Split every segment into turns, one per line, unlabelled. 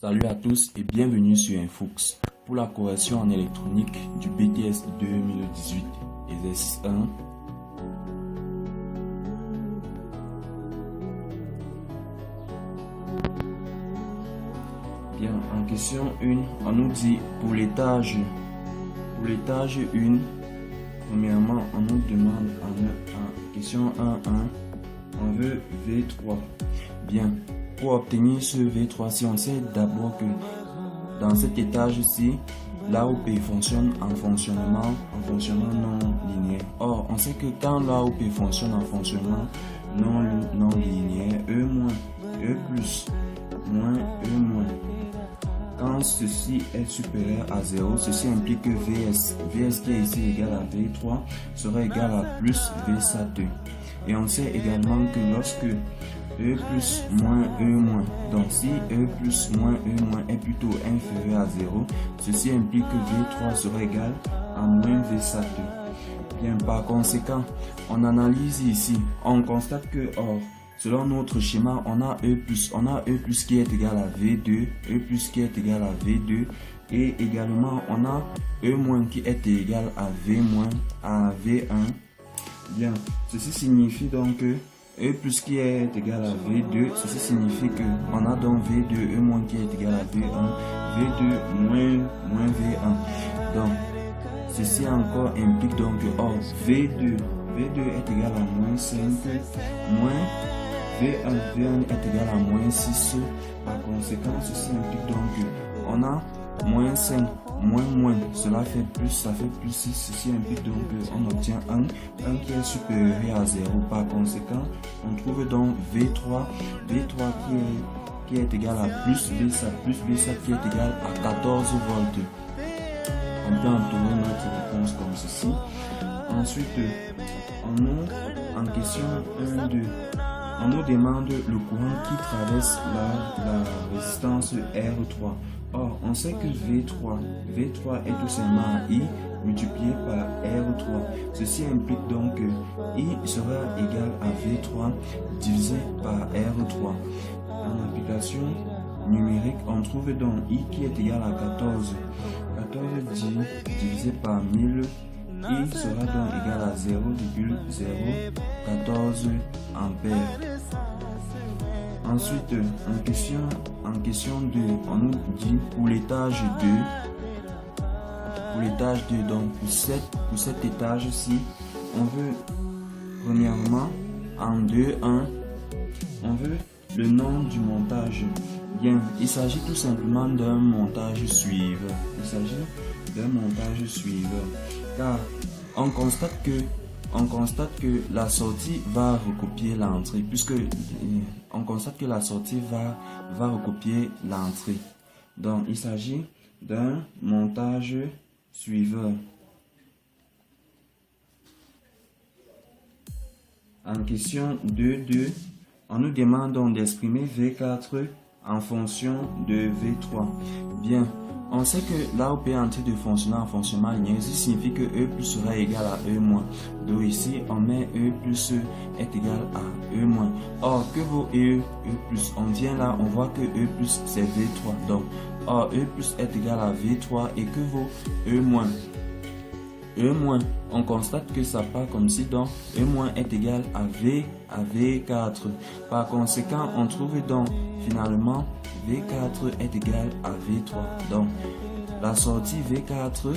Salut à tous et bienvenue sur Infux pour la correction en électronique du BTS 2018, exercice 1. Bien, en question 1, on nous dit pour l'étage 1, premièrement, on nous demande en question 1.1, on veut V3. Bien, pour obtenir ce V3, si on sait d'abord que dans cet étage-ci, l'AOP fonctionne en fonctionnement non linéaire. Or, on sait que quand l'AOP fonctionne en fonctionnement non linéaire, E plus, moins E-, quand ceci est supérieur à 0, ceci implique que Vs qui est ici égal à V3 sera égal à plus V-SAT. Et on sait également que lorsque E plus moins E-, donc si E plus moins E- est plutôt inférieur à 0, ceci implique que V3 sera égal à moins V-SAT. Bien, par conséquent, on analyse ici, on constate que, selon notre schéma, on a E plus qui est égal à V2, E plus qui est égal à V2, et également on a E- qui est égal à V-, V1. Bien, ceci signifie donc que E plus qui est égal à V2, ceci signifie que on a donc V2, E- qui est égal à V1, V2 moins V1. Donc, ceci encore implique donc que V2 est égal à moins 5, moins V1 est égal à moins 6. Par conséquent, ceci implique donc qu'on a moins 5, moins, cela fait plus, ça fait plus 6. Ceci implique donc qu'on obtient 1 qui est supérieur à 0. Par conséquent, on trouve donc V3 qui est égal à plus B-SAT qui est égal à 14 volts. On peut entourer notre réponse comme ceci. Ensuite, en question 1.2, on nous demande le courant qui traverse la résistance R3. Or, on sait que V3 est tout simplement I multiplié par R3. Ceci implique donc que I sera égal à V3 divisé par R3. En application numérique, on trouve donc I qui est égal à 14. 14 divisé par 1000, I sera donc égal à 0,014 ampères. Ensuite, en question 2, on nous dit pour l'étage 2, donc pour cet étage-ci, on veut premièrement en 2.1, on veut le nom du montage. Bien, il s'agit tout simplement d'un montage suiveur. Car on constate que la sortie va recopier l'entrée, puisque on constate que la sortie va recopier l'entrée. Donc, il s'agit d'un montage suiveur. En question 2.2, on nous demande donc d'exprimer V4 en fonction de V3. Bien, on sait que l'AOP est en train de fonctionner en fonctionnement linéaire, ce signifie que E plus sera égal à E-. Donc ici, on met E plus est égal à E-. Or, que vaut E plus? On vient là, on voit que E plus c'est V3. Donc, E plus est égal à V3 et que vaut E-? E-, on constate que ça part comme si donc E- est égal à V4. Par conséquent, on trouve donc finalement V4 est égal à V3. Donc, la sortie V4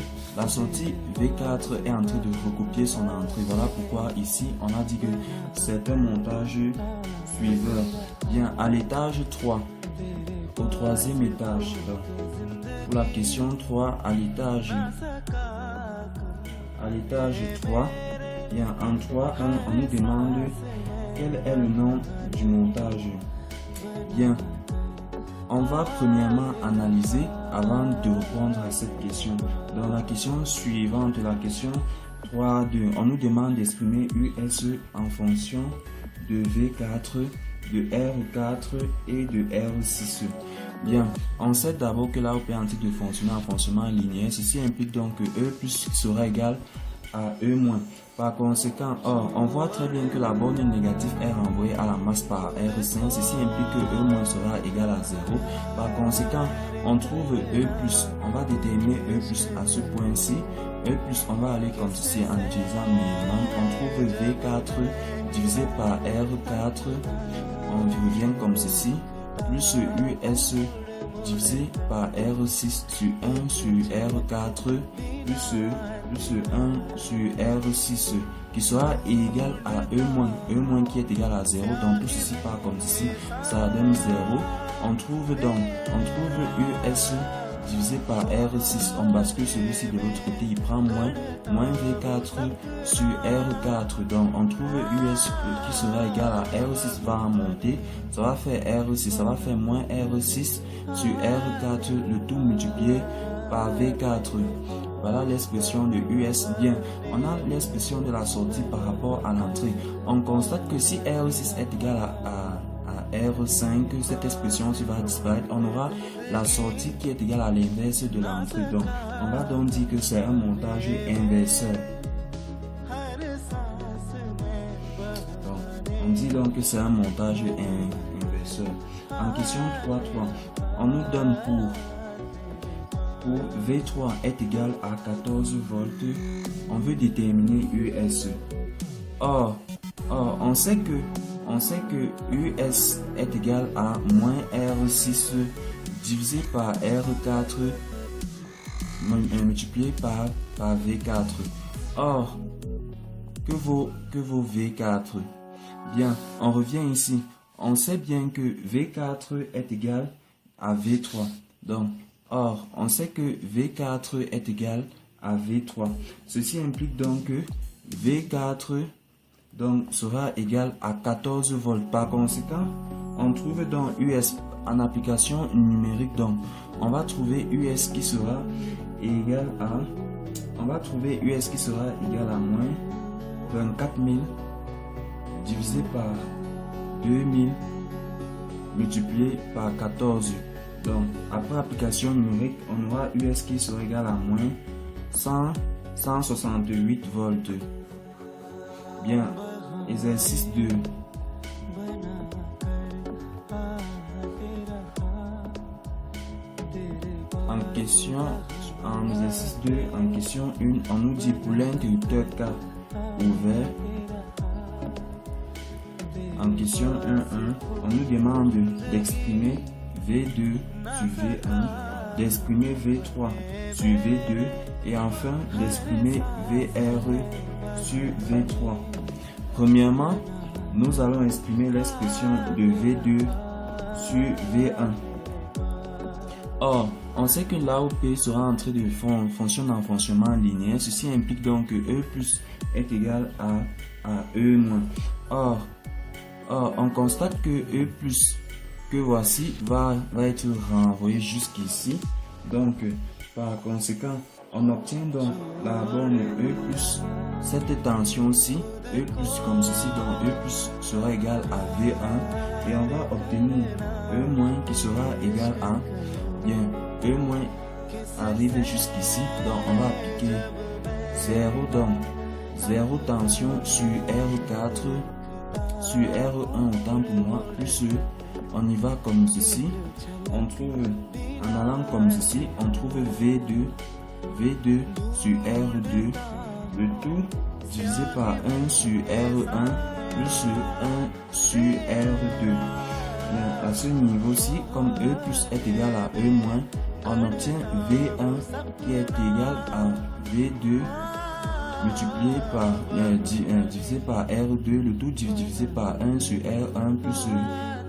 est en train de recopier son entrée. Voilà pourquoi ici, on a dit que c'est un montage suiveur. Bien, à l'étage 3, au troisième étage, donc, pour la question 3, à l'étage 3, bien, en 3, on nous demande quel est le nom du montage. Bien, on va premièrement analyser avant de répondre à cette question. Dans la question suivante, la question 3.2, on nous demande d'exprimer US en fonction de V4, de R4 et de R6. Bien, on sait d'abord que l'AOP est en train de fonctionner en fonctionnement linéaire. Ceci implique donc que E plus sera égal à E-. Par conséquent, on voit très bien que la borne négative est renvoyée à la masse par R5. Ceci implique que E- sera égal à 0. Par conséquent, on trouve E+. On va déterminer E+ à ce point-ci. E+, on va aller comme ceci en utilisant minimum. On trouve V4 divisé par R4. On revient comme ceci. Plus US divisé par R6 sur 1 sur R4 plus 1 sur R6 qui sera égal à E-, qui est égal à 0. Donc tout ceci part comme ceci, ça donne 0. On trouve US divisé par R6, on bascule celui-ci de l'autre côté, il prend moins V4 sur R4. Donc on trouve US qui sera égal à R6 va monter, ça va faire R6, ça va faire moins R6 sur R4, le tout multiplié par V4. Voilà l'expression de US. Bien, on a l'expression de la sortie par rapport à l'entrée. On constate que si R6 est égal à R5, cette expression va disparaître. On aura la sortie qui est égale à l'inverse de l'entrée. Donc, on va donc dire que c'est un montage inverseur. Donc, on dit donc que c'est un montage inverseur. En question 3.3, on nous donne pour V3 est égal à 14 volts, on veut déterminer US. Or, on sait que US est égal à moins R6 divisé par R4 multiplié par V4. Or, que vaut V4? Bien, on revient ici. On sait bien que V4 est égal à V3. Donc, on sait que V4 est égal à V3. Ceci implique donc que V4 sera égal à 14 volts. Par conséquent, on trouve donc US en application numérique. Donc, on va trouver US qui sera égal à moins 24 000 divisé par 2000 multiplié par 14. Donc, après application numérique, on aura US qui sera égal à moins 168 volts. Bien, exercice 2. En exercice 2, en question 1, on nous dit pour l'interrupteur K ouvert. En question 1.1, on nous demande d'exprimer V2 sur V1, d'exprimer V3 sur V2 et enfin d'exprimer VR sur V3. Premièrement, nous allons exprimer l'expression de V2 sur V1. Or, on sait que l'AOP sera en train de fonctionner en fonctionnement linéaire. Ceci implique donc que E+ est égal à E-. Or, on constate que E+, que voici, va être renvoyé jusqu'ici. Donc, par conséquent, on obtient donc la borne E+, cette tension-ci, E+, comme ceci, donc E+ sera égal à V1 et on va obtenir E- qui sera égal à, bien, E- arrive jusqu'ici, donc on va appliquer 0, donc 0 tension sur R4, sur R1 autant pour moi, plus on y va comme ceci, on trouve, en allant comme ceci, on trouve V2 sur R2, le tout divisé par 1 sur R1 plus 1 sur R2. Bien, à ce niveau-ci, comme E+ est égal à E-, on obtient V1 qui est égal à V2 multiplié par divisé par R2, le tout divisé par 1 sur R1 plus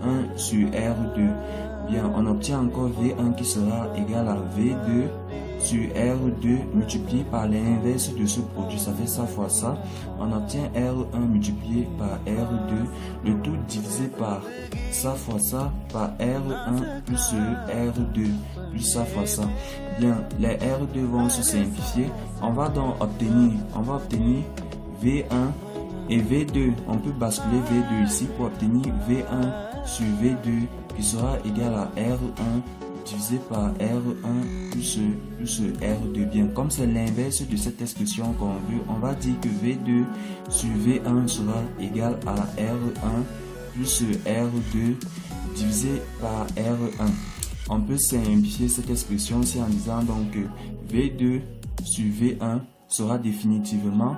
1 sur R2. Bien, on obtient encore V1 qui sera égal à V2 sur R2 multiplié par l'inverse de ce produit, ça fait ça fois ça. On obtient R1 multiplié par R2, le tout divisé par ça fois ça, par R1 plus R2 plus ça fois ça. Bien, les R2 vont se simplifier. On va donc obtenir V1 et V2. On peut basculer V2 ici pour obtenir V1 sur V2 qui sera égal à R1 divisé par R1 plus R2. Bien, comme c'est l'inverse de cette expression qu'on veut, on va dire que V2 sur V1 sera égal à R1 plus R2 divisé par R1. On peut simplifier cette expression-ci en disant donc que V2 sur V1 sera définitivement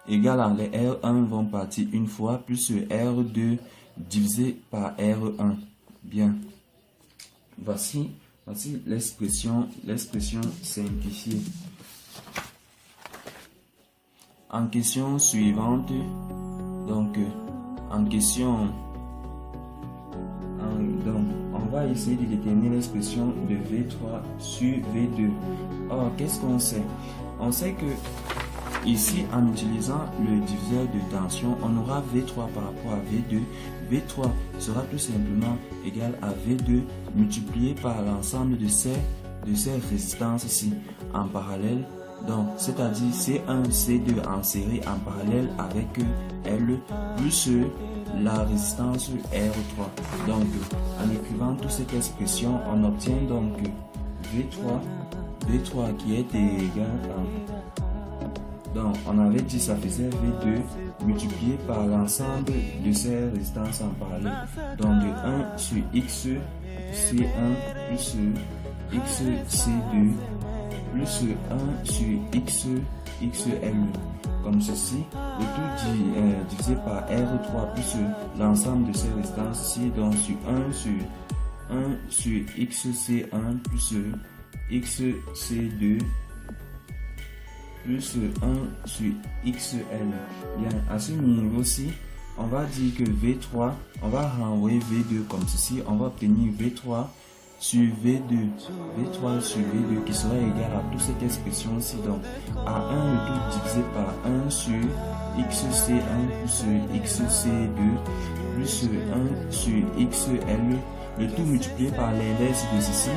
égal à les R1 vont partir une fois plus R2 divisé par R1. Bien. Voici l'expression simplifiée. En question suivante, donc on va essayer de déterminer l'expression de V3 sur V2. Or, qu'est-ce qu'on sait? On sait que ici, en utilisant le diviseur de tension, on aura V3 par rapport à V2. V3 sera tout simplement égal à V2 multiplié par l'ensemble de ces résistances-ci en parallèle. Donc, c'est-à-dire C1, C2 en série en parallèle avec L plus la résistance R3. Donc, en écrivant toute cette expression, on obtient donc V3 qui est égal à... Donc, on avait dit ça faisait V2 multiplié par l'ensemble de ces résistances en parallèle. Donc, de 1 sur X C1 plus X C2 plus 1 sur X XL. Comme ceci, le tout divisé par R3 plus l'ensemble de ces résistances ici, donc sur 1 sur XC1 plus XC2 plus 1 sur XL. Bien, à ce niveau-ci, on va dire que V3, on va renvoyer V2 comme ceci, on va obtenir V3 sur V2, V3 sur V2 qui sera égal à toute cette expression-ci, donc à 1 le tout divisé par 1 sur XC1 plus XC2 plus 1 sur XL, le tout multiplié par l'inverse de ceci.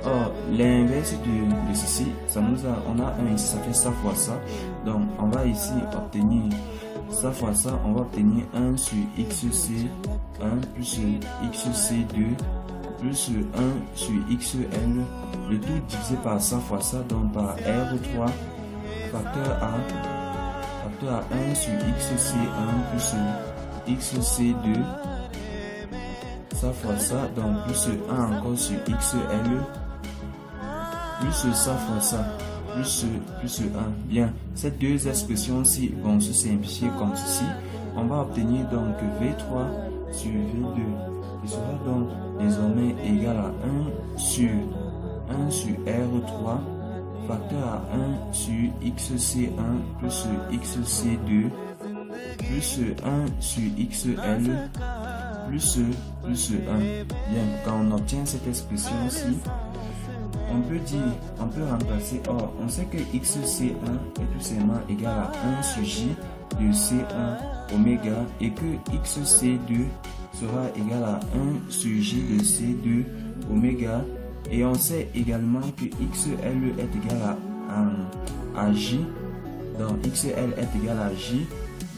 Or, l'inverse de ceci, on a 1 ici, ça fait ça fois ça. Donc, on va ici obtenir ça fois ça, on va obtenir 1 sur XC1 plus XC2 plus 1 sur XL, le tout divisé par ça fois ça, donc par R3 facteur à 1 sur XC1 plus XC2, ça fois ça, donc plus 1 encore sur XL, plus ça fois ça, plus 1. Bien, ces deux expressions-ci vont se simplifier comme ceci. On va obtenir donc V3 sur V2 qui sera donc désormais égal à 1 sur R3 facteur à 1 sur XC1 plus XC2 plus 1 sur XL plus 1. Bien, quand on obtient cette expression-ci, on peut remplacer. Or, on sait que XC1 est tout simplement égal à 1 sur J de C1 oméga et que XC2 sera égal à 1 sur J de C2 oméga, et on sait également que XL est égal à J, donc XL est égal à J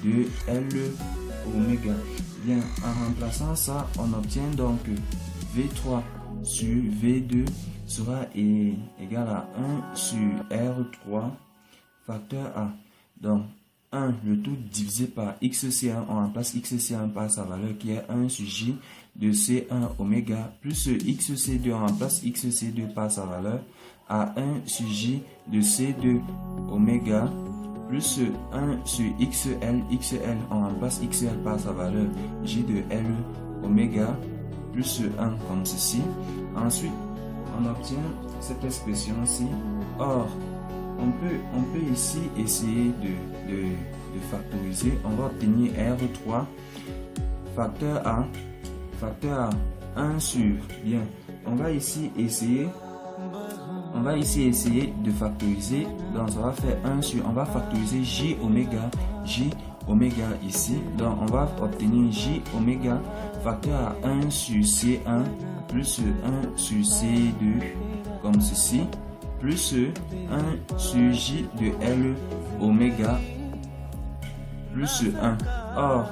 de L oméga. Bien, en remplaçant ça, on obtient donc V3 sur V2 sera égal à 1 sur R3 facteur A. Donc, 1, le tout divisé par XC1, on remplace XC1 par sa valeur qui est 1 sur J de C1 oméga, plus XC2, on remplace XC2 par sa valeur à 1 sur J de C2 oméga, plus 1 sur XL, on remplace XL par sa valeur J de L oméga, plus 1 comme ceci. Ensuite, on obtient cette expression-ci. Or, on peut ici essayer de factoriser. On va obtenir R3 facteur à 1 sur, bien, on va ici essayer de factoriser. Donc ça va faire 1 sur, on va factoriser J oméga ici. Donc on va obtenir J oméga facteur à 1 sur C1 plus 1 sur C2 comme ceci, plus 1 sur J de L oméga plus 1. Or,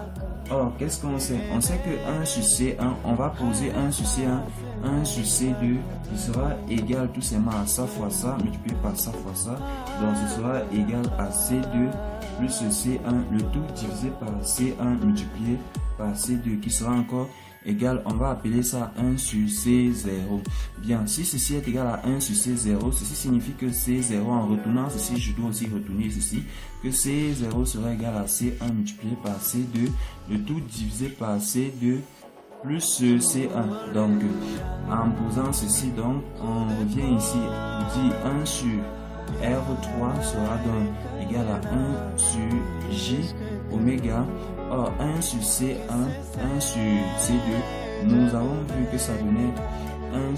Or, qu'est-ce qu'on sait? On sait que 1 sur C1, on va poser 1 sur C1, 1 sur C2, qui sera égal tout simplement à ça fois ça, multiplié par ça fois ça. Donc, ce sera égal à C2 plus C1, le tout divisé par C1 multiplié par C2, qui sera encore égal, on va appeler ça 1 sur C0. Bien, si ceci est égal à 1 sur C0, ceci signifie que C0, en retournant ceci, je dois aussi retourner ceci, que C0 sera égal à C1 multiplié par C2, le tout divisé par C2 plus C1. Donc, en posant ceci, donc, on revient ici, on dit 1 sur R3 sera donc égal à 1 sur J oméga. Or, 1 sur C1, 1 sur C2, nous avons vu que ça donnait 1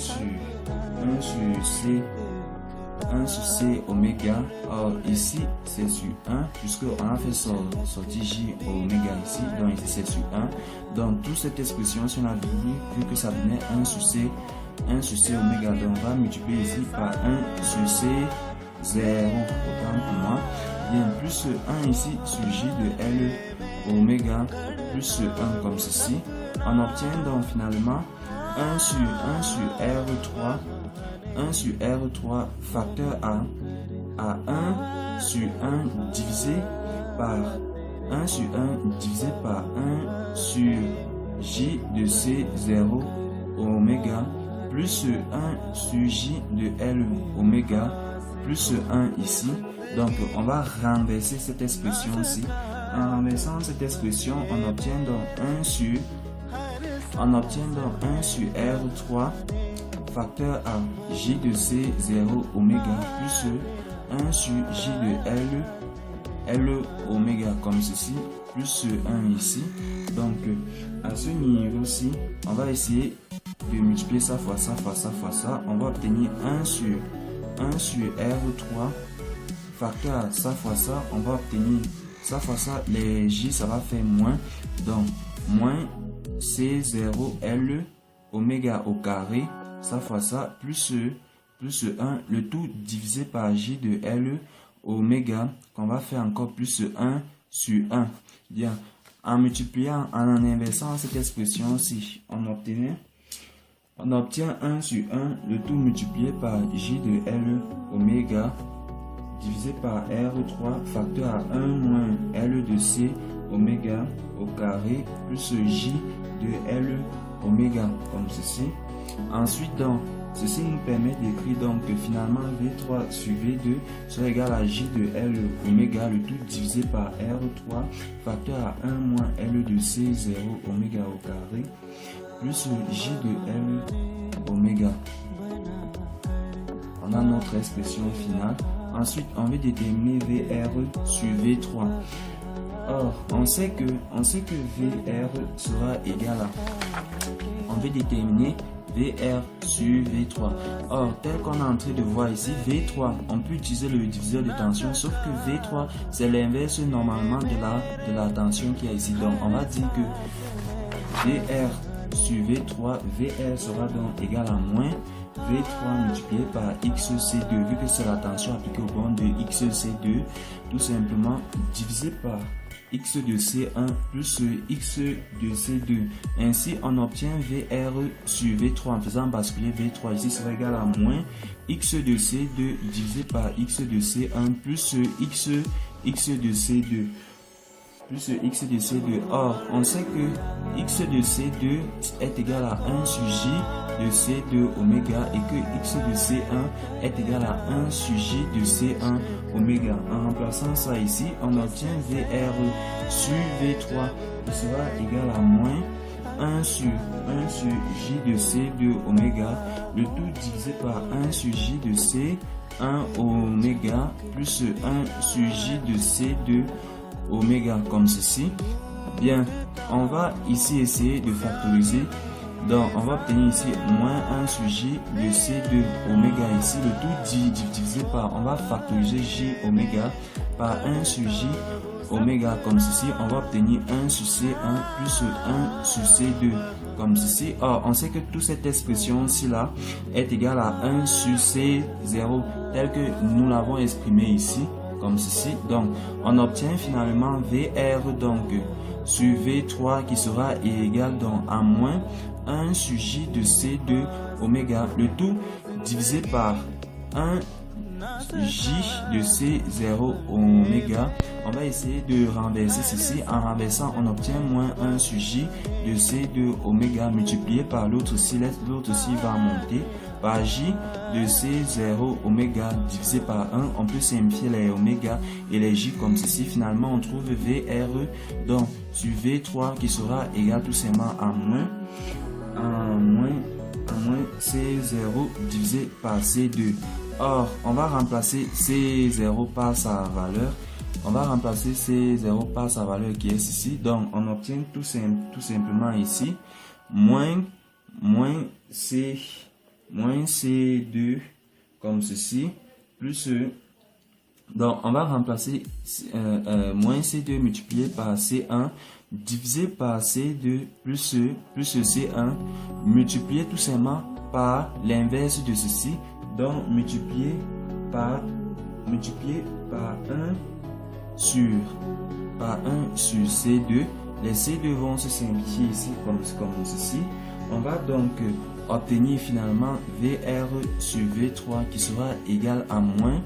sur C oméga. Or, ici, c'est sur 1, puisqu'on a fait sortir J oméga ici, donc ici c'est sur 1. Donc, toute cette expression, si on a vu que ça donnait 1 sur C oméga, donc on va multiplier ici par 1 sur C 0, autant pour moi. Bien, plus 1 ici sur J de L oméga plus 1 comme ceci. On obtient donc finalement 1 sur R3, 1 sur R3 facteur à 1 sur 1 divisé par 1 sur 1 divisé par 1 sur J de C0 oméga plus 1 sur J de L oméga plus 1 ici. Donc, on va renverser cette expression-ci. En renversant cette expression, on obtient donc 1 sur R3 facteur à J de C0 oméga plus 1 sur J de L oméga comme ceci, plus 1 ici. Donc, à ce niveau-ci, on va essayer de multiplier ça fois ça, fois ça, fois ça. On va obtenir 1 sur R3 facteur à ça fois ça. On va obtenir ça fois ça, les J, ça va faire moins. Donc, moins C0L oméga au carré, ça fois ça, plus 1, le tout divisé par J de L oméga, qu'on va faire encore plus 1 sur 1. Bien, en multipliant, en inversant cette expression-ci, on obtient 1 sur 1, le tout multiplié par J de L oméga, divisé par R3 facteur à 1 moins L de C oméga au carré plus J de L oméga comme ceci. Ensuite, donc, ceci nous permet d'écrire donc que finalement V3 sur V2 sera égal à J de L oméga, le tout divisé par R3 facteur à 1 moins L de C0 oméga au carré plus J de L oméga. On a notre expression finale. Ensuite, on veut déterminer VR sur V3. Or, on sait que VR sera égal à... On veut déterminer VR sur V3. Or, tel qu'on est en train de voir ici, V3, on peut utiliser le diviseur de tension, sauf que V3, c'est l'inverse normalement de la tension qu'il y a ici. Donc, on va dire que VR sur V3, VR sera donc égal à moins V3 multiplié par XC2, vu que c'est la tension appliquée au bord de XC2, tout simplement divisé par X de C1 plus X de C2. Ainsi, on obtient VR sur V3 en faisant basculer V3 ici sera égal à moins X de C2 divisé par X de C1 plus X de C2. Plus X de C2. Or, on sait que X de C2 est égal à 1 sur J de C2 oméga et que X de C1 est égal à 1 sur J de C1 oméga. En remplaçant ça ici, on obtient VR sur V3 qui sera égal à moins 1 sur J de C2 oméga, le tout divisé par 1 sur J de C1 oméga plus 1 sur J de C2 oméga comme ceci. Bien, on va ici essayer de factoriser. Donc, on va obtenir ici moins 1 sur J de C2 oméga ici, le tout divisé par, on va factoriser J oméga par 1 sur J oméga comme ceci. On va obtenir 1 sur C1 plus 1 sur C2 comme ceci. Or, on sait que toute cette expression-ci là est égale à 1 sur C0 tel que nous l'avons exprimé ici. comme ceci. Donc, on obtient finalement VR donc sur V3 qui sera égal donc à moins 1 sur J de C de oméga, le tout divisé par 1 J de C0 oméga. On va essayer de renverser ceci. En renversant, on obtient moins 1 sur J de C de oméga multiplié par l'autre ci. L'autre ci va monter par J de C0 oméga divisé par 1. On peut simplifier les oméga et les J comme ceci. Finalement, on trouve VR donc sur V3 qui sera égal tout simplement à moins C0 divisé par C2. Or, on va remplacer C0 par sa valeur. On va remplacer C0 par sa valeur qui est ici. Donc, on obtient tout simplement ici moins C2 comme ceci plus donc on va remplacer moins C2 multiplié par C1 divisé par C2 plus C1 multiplié tout simplement par l'inverse de ceci. Donc multiplié par 1 sur C2. Les C2 vont se simplifier ici comme ceci. On va donc obtenir finalement VR sur V3 qui sera égal à moins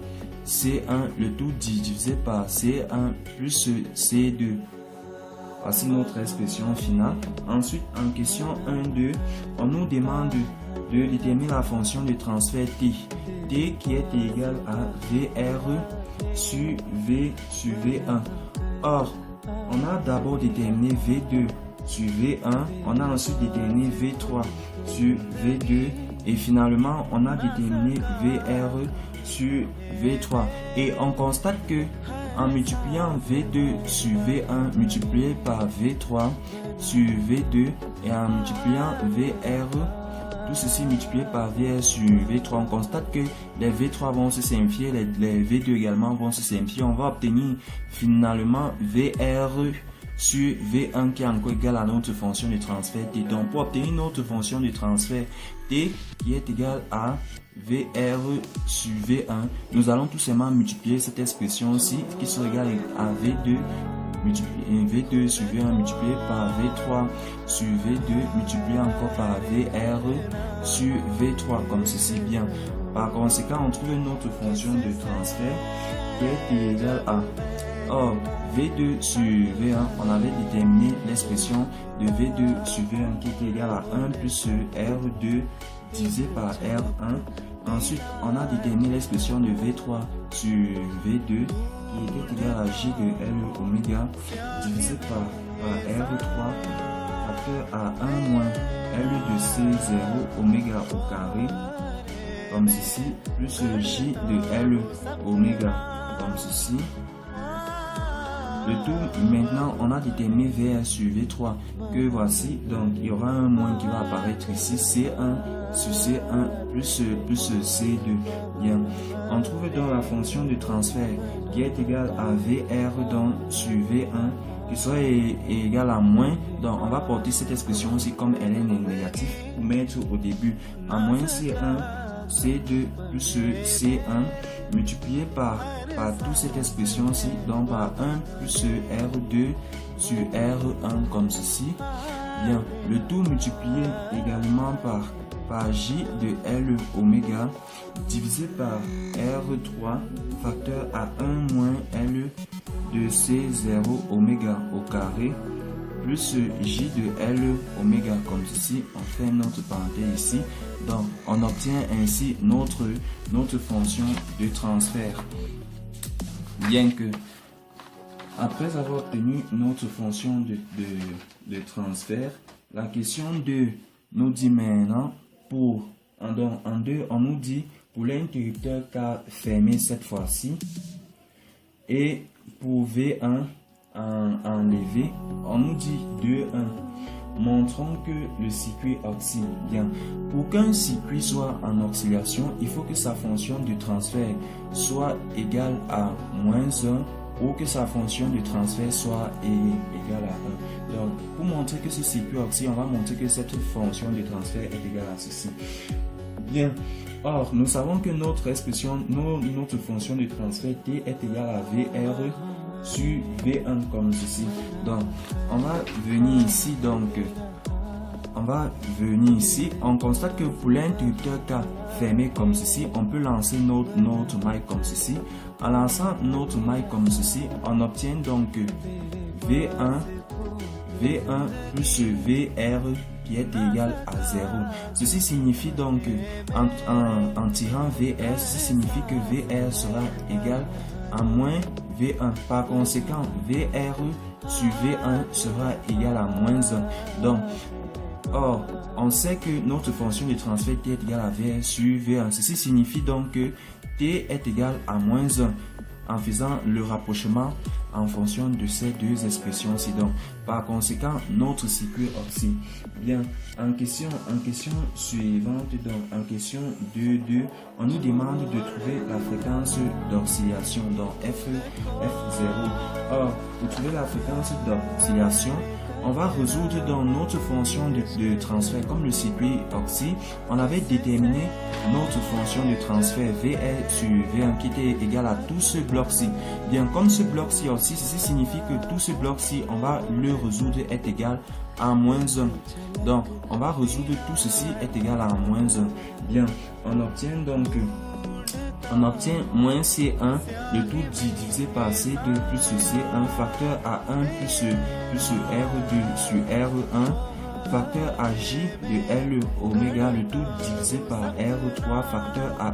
C1 le tout divisé par C1 plus C2. Voici notre expression finale. Ensuite, en question 1-2, on nous demande de déterminer la fonction de transfert T. T qui est égal à VR sur V1. Or, on a d'abord déterminé V2 sur V1, on a ensuite déterminé V3 sur V2 et finalement on a déterminé VR sur V3. Et on constate que en multipliant V2 sur V1 multiplié par V3 sur V2 et en multipliant VR, tout ceci multiplié par VR sur V3, on constate que les V3 vont se simplifier, les V2 également vont se simplifier. On va obtenir finalement VR sur V1 qui est encore égal à notre fonction de transfert T. Donc pour obtenir notre fonction de transfert T qui est égale à VR sur V1, nous allons tout simplement multiplier cette expression-ci qui sera égale à V2 sur V1 multiplié par V3 sur V2 multiplié encore par VR sur V3 comme ceci bien. Par conséquent, on trouve notre fonction de transfert qui est égale à or V2 sur V1, on avait déterminé l'expression de V2 sur V1 qui est égale à 1 plus R2 divisé par R1. Ensuite, on a déterminé l'expression de V3 sur V2 qui était égale à J de L oméga divisé par R3 facteur à 1 moins L de C0 oméga au carré comme ceci plus J de L oméga comme ceci. Le tout, maintenant, on a déterminé VR sur V3 que voici. Donc, il y aura un moins qui va apparaître ici. C1 sur C1 plus C2. Bien. On trouve donc la fonction de transfert qui est égale à VR donc, sur V1 qui sera égale à moins. Donc, on va porter cette expression aussi comme elle est négative pour mettre au début à moins C1. C2 plus C1 multiplié par toute cette expression-ci, donc par 1 plus R2 sur R1 comme ceci. Bien, le tout multiplié également par J de L oméga divisé par R3 facteur à 1 moins L de C0 oméga au carré plus J de L oméga comme ceci. On fait notre parenthèse ici. Donc, on obtient ainsi notre fonction de transfert. Bien que, après avoir obtenu notre fonction de transfert, la question 2 nous dit maintenant, en 2, on nous dit pour l'interrupteur K fermé cette fois-ci, et pour V1 enlevé, on nous dit 2, 1. Montrons que le circuit oscille bien. Pour qu'un circuit soit en oscillation, il faut que sa fonction de transfert soit égale à moins 1 ou que sa fonction de transfert soit égale à 1. Donc, pour montrer que ce circuit oscille, on va montrer que cette fonction de transfert est égale à ceci. Bien. Or, nous savons que notre expression, notre fonction de transfert T est égale à VR sur V1 comme ceci. Donc, on va venir ici. On constate que pour l'interrupteur K fermé comme ceci, on peut lancer notre maille comme ceci. En lançant notre maille comme ceci, on obtient donc V1 plus VR qui est égal à 0. Ceci signifie donc en tirant VR, ceci signifie que VR sera égal à moins V1. Par conséquent, VR sur V1 sera égal à moins 1. Donc, or, on sait que notre fonction de transfert T est égale à VR sur V1. Ceci signifie donc que T est égal à moins 1 en faisant le rapprochement en fonction de ces deux expressions-ci. Donc, par conséquent, notre cycle oscille. Bien, en question suivante, donc en question 2.2, on nous demande de trouver la fréquence d'oscillation, donc F0. Or, pour trouver la fréquence d'oscillation, on va résoudre dans notre fonction de transfert comme le circuit oscille. On avait déterminé notre fonction de transfert VR sur V1 qui était égal à tout ce bloc-ci. Bien, comme ce bloc-ci aussi, ceci signifie que tout ce bloc-ci, on va le résoudre est égal à moins 1. Donc, on va résoudre tout ceci est égal à moins 1. Bien, on obtient moins C1, le tout divisé par C2 plus C1, facteur à 1 plus R2 sur R1, facteur à J de L oméga, le tout divisé par R3, facteur à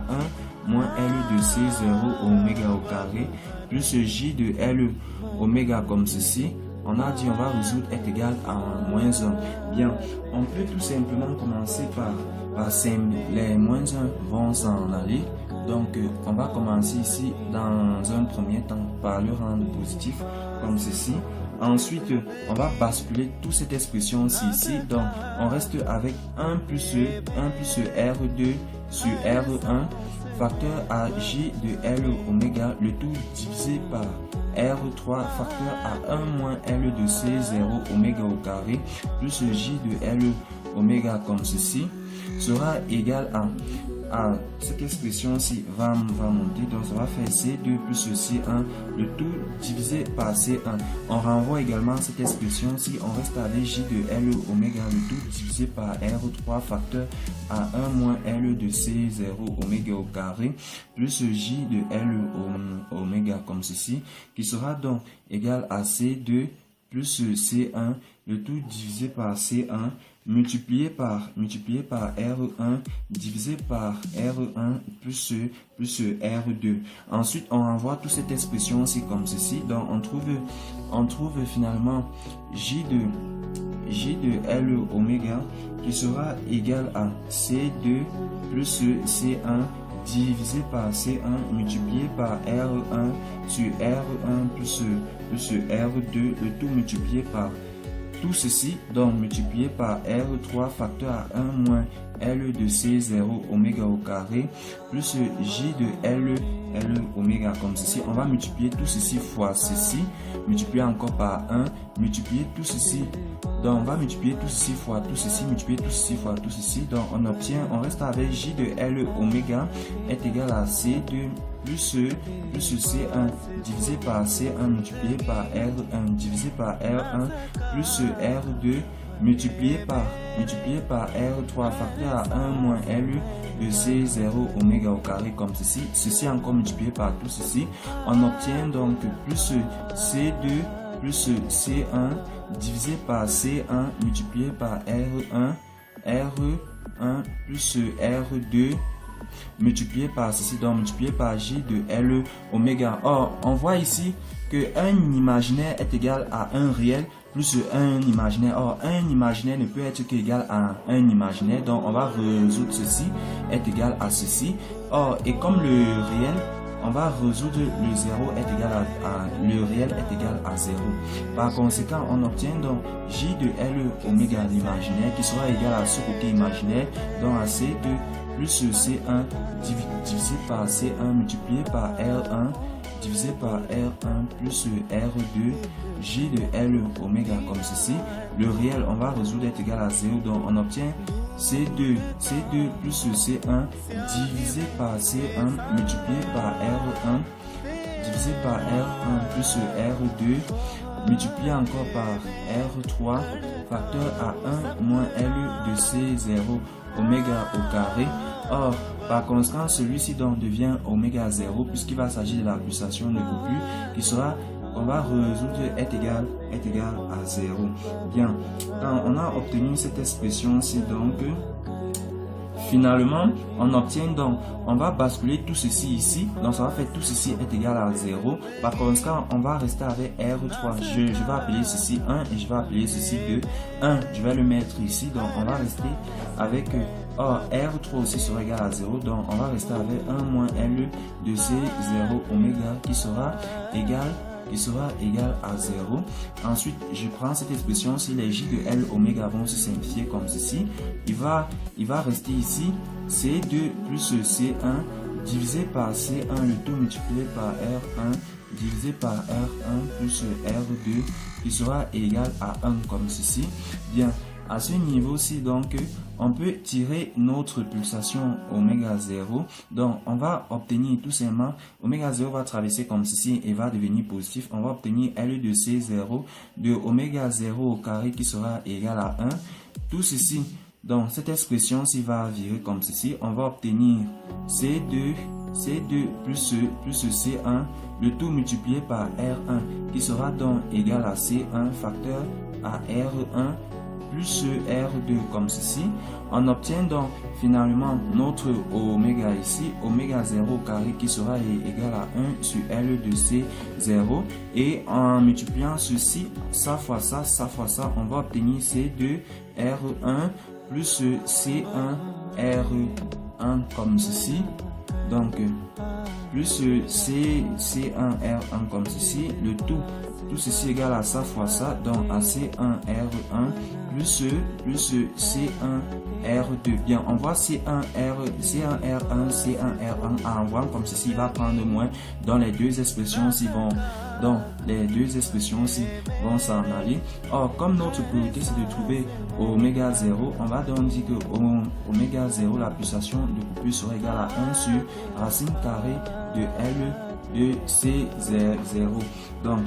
1 moins L de C0 oméga au carré, plus J de L oméga comme ceci. On a dit on va résoudre est égal à moins 1. Bien, on peut tout simplement commencer par les moins 1 vont s'en aller. Donc, on va commencer ici dans un premier temps par le rendre positif comme ceci. Ensuite, on va basculer toute cette expression-ci ici. Donc, on reste avec 1 plus R2 sur R1, facteur à J de L oméga, le tout divisé par R3, facteur à 1 moins L de C0 oméga au carré, plus J de L oméga comme ceci, sera égal à cette expression-ci va monter, donc ça va faire C2 plus C1, le tout divisé par C1. On renvoie également cette expression-ci, on reste avec J de L oméga, le tout divisé par R3, facteur à 1 moins L de C0 oméga au carré, plus J de L oméga comme ceci, qui sera donc égal à C2 plus C1, le tout divisé par C1, multiplié par R1 divisé par R1 plus R2. Ensuite, on renvoie toute cette expression aussi comme ceci. Donc, on trouve finalement J de L oméga qui sera égal à C2 plus C1 divisé par C1 multiplié par R1 sur R1 plus R2, le tout multiplié par tout ceci, donc multiplié par R3 facteur à 1 moins L de C0 oméga au carré plus J de L oméga comme ceci. On va multiplier tout ceci fois ceci, multiplier encore par 1, multiplier tout ceci. Donc on va multiplier tout ceci fois tout ceci, multiplier tout ceci fois tout ceci. Donc on reste avec J de L oméga est égal à C2 plus C1 divisé par C1 multiplié par R1 divisé par R1 plus R2 multiplié par R3 facteur à 1 moins L de C0 oméga au carré comme ceci. Ceci encore multiplié par tout ceci. On obtient donc plus C2 plus C1 divisé par C1 multiplié par R1 plus R2 multiplié par ceci, donc multiplié par J de L oméga. Or, on voit ici que un imaginaire est égal à un réel plus un imaginaire. Or, un imaginaire ne peut être qu'égal à un imaginaire. Donc, on va résoudre ceci est égal à ceci. Or, et comme le réel, on va résoudre le 0 est égal le réel est égal à 0. Par conséquent, on obtient donc J de L oméga l'imaginaire qui sera égal à ce côté imaginaire, donc à C2 plus C1 divisé par C1 multiplié par R1 divisé par R1 plus R2 J de L oméga comme ceci. Le réel, on va résoudre est égal à 0, donc on obtient C2 plus C1 divisé par C1 multiplié par R1 divisé par R1 plus R2 multiplié encore par R3 facteur à 1 moins L de C0 oméga au carré. Or, par conséquent, celui-ci donc devient oméga 0 puisqu'il va s'agir de la pulsation de Coupure qui sera, on va résoudre est égal à 0. Bien, quand on a obtenu cette expression-ci, donc, finalement, on obtient donc, on va basculer tout ceci ici, donc ça va faire tout ceci est égal à 0. Par conséquent, on va rester avec R3. Je vais appeler ceci 1 et je vais appeler ceci 2. 1, je vais le mettre ici, donc on va rester avec, or R3 aussi sera égal à 0, donc on va rester avec 1 moins L de C0 oméga qui sera égal à 0. Ensuite, je prends cette expression, si les J de L oméga vont se simplifier comme ceci, il va rester ici C2 plus C1 divisé par C1, le tout multiplié par R1 divisé par R1 plus R2 qui sera égal à 1 comme ceci. Bien, à ce niveau-ci, donc, on peut tirer notre pulsation oméga 0. Donc, on va obtenir tout simplement, oméga 0 va traverser comme ceci et va devenir positif. On va obtenir L de C0 de oméga 0 au carré qui sera égal à 1. Tout ceci, donc, cette expression-ci va virer comme ceci. On va obtenir C2 plus C1, le tout multiplié par R1 qui sera donc égal à C1 facteur à R1 plus R2 comme ceci. On obtient donc finalement notre oméga ici, oméga 0 au carré qui sera égal à 1 sur L de C0. Et en multipliant ceci, ça fois ça, on va obtenir C2 R1 plus C1 R1 comme ceci. Donc, plus C1 R1 comme ceci, le tout ceci égale à ça fois ça, donc à C1 R1 plus C1 R2. Bien, on voit C1 R1, en voyant comme ceci, il va prendre moins, donc les deux expressions vont s'en aller. Or, comme notre priorité c'est de trouver oméga 0, on va donc dire que oméga 0, la pulsation de Coupure sera égale à 1 sur racine carrée de L de C0. Donc,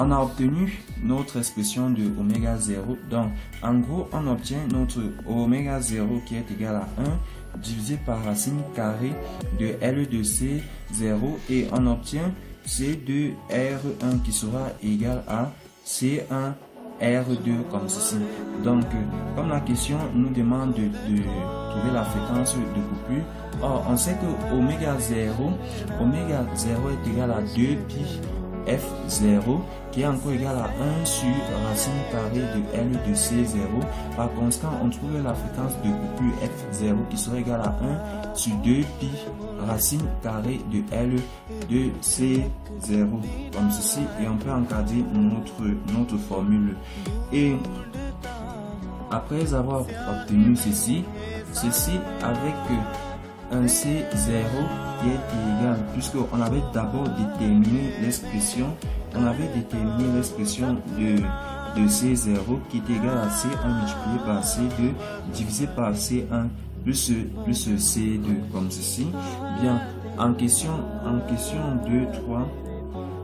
on a obtenu notre expression de oméga 0. Donc, en gros, on obtient notre oméga 0 qui est égal à 1 divisé par racine carrée de L de C0 et on obtient C2 R1 qui sera égal à C1 R2 comme ceci. Donc, comme la question nous demande de trouver la fréquence de coupure, or, on sait que oméga 0 est égal à 2 pi F0 qui est encore égal à 1 sur racine carrée de L de C0. Par conséquent, on trouve la fréquence de coupure F0 qui sera égale à 1 sur 2 pi racine carrée de L de C0 comme ceci, et on peut encadrer notre formule. Et après avoir obtenu ceci avec un C0 qui est égal, puisqu'on avait d'abord déterminé l'expression, de C0 qui est égal à C1 multiplié par C2 divisé par C1 plus C2 comme ceci. Bien, en question 2, 3,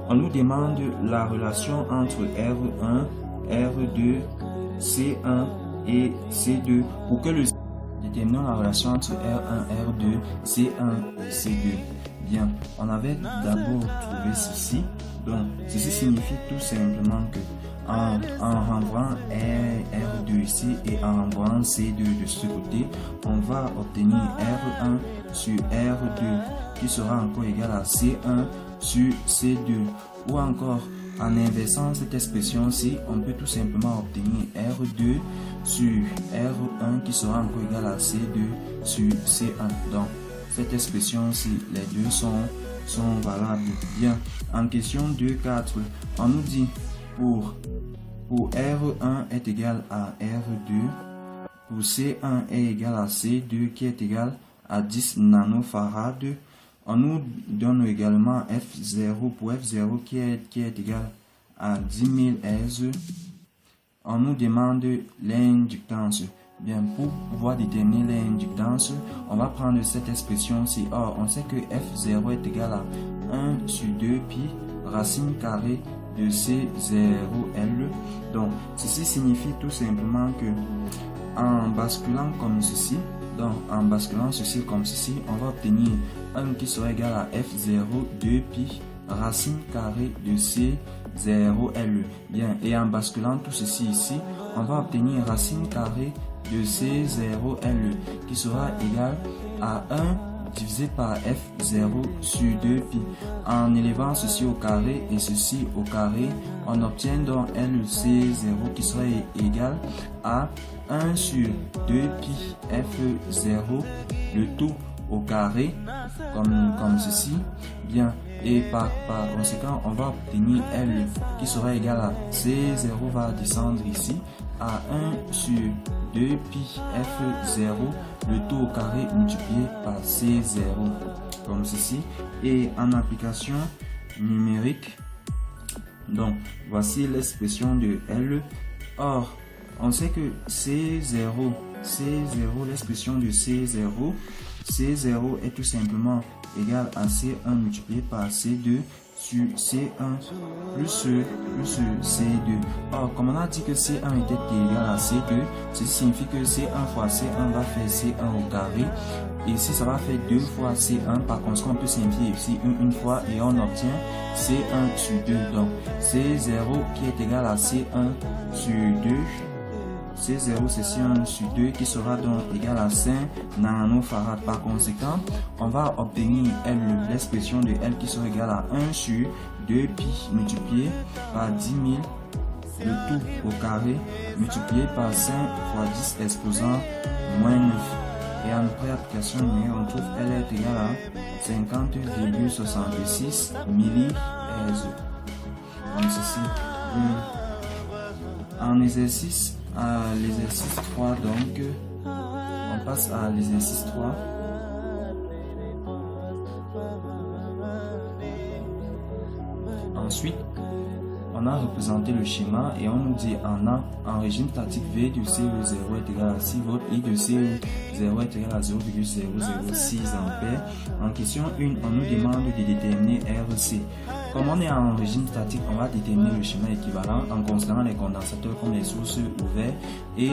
on nous demande la relation entre R1, R2, C1 et C2 pour que le déterminons la relation entre R1, R2, C1 et C2. Bien, on avait d'abord trouvé ceci. Donc, ceci signifie tout simplement que en renvoyant R2 ici et en renvoyant C2 de ce côté, on va obtenir R1 sur R2 qui sera encore égal à C1 sur C2. Ou encore, en inversant cette expression-ci, on peut tout simplement obtenir R2 sur R1 qui sera encore égal à C2 sur C1. Donc, cette expression-ci, les deux sont valables. Bien, en question 2, 4, on nous dit pour R1 est égal à R2, pour C1 est égal à C2 qui est égal à 10 nanofarad. On nous donne également F0 pour F0 qui est égal à 10 000 Hz. On nous demande l'inductance. Bien, pour pouvoir déterminer l'inductance, on va prendre cette expression-ci. Or, on sait que F0 est égal à 1 sur 2 pi racine carrée de C0L. Donc, ceci signifie tout simplement que en basculant comme ceci, on va obtenir 1 qui sera égal à F0 2 pi racine carrée de C0L. Bien, et en basculant tout ceci ici, on va obtenir racine carrée de C0L qui sera égal à 1 divisé par F0 sur 2 pi. En élevant ceci au carré et ceci au carré, on obtient donc LC0 qui sera égal à 1 sur 2 pi F0, le tout au carré, comme ceci. Bien, et par conséquent, on va obtenir L qui sera égal à C0 va descendre ici à 1 sur 2 pi F0, le tout au carré multiplié par C0, comme ceci. Et en application numérique, donc voici l'expression de L. Or, on sait que C0, l'expression de C0 est tout simplement égal à C1 multiplié par C2 sur C1 plus C2. Or, comme on a dit que C1 était égal à C2, ceci signifie que C1 fois C1 va faire C1 au carré. Ici, ça va faire 2 fois C1. Par conséquent, on peut simplifier ici une fois et on obtient C1 sur 2. Donc, C0 qui est égal à C1 sur 2. C0 c'est C1 sur 2 qui sera donc égal à 5 nanofarad. Par conséquent, on va obtenir L, l'expression de L qui sera égale à 1 sur 2 pi multiplié par 10 000, le tout au carré, multiplié par 5 fois 10 exposant moins 9. Et en pré-application numérique, on trouve L est égal à 50,66 mHz. Comme ceci. En exercice, à l'exercice 3, donc on passe à l'exercice 3. Ensuite, on a représenté le schéma et on nous dit en régime statique V de CE0 est égal à 6 volts, I de CE0 est égal à 0,006 ampères. En question 1, on nous demande de déterminer RC. Comme on est en régime statique, on va déterminer le schéma équivalent en considérant les condensateurs comme les sources ouvertes et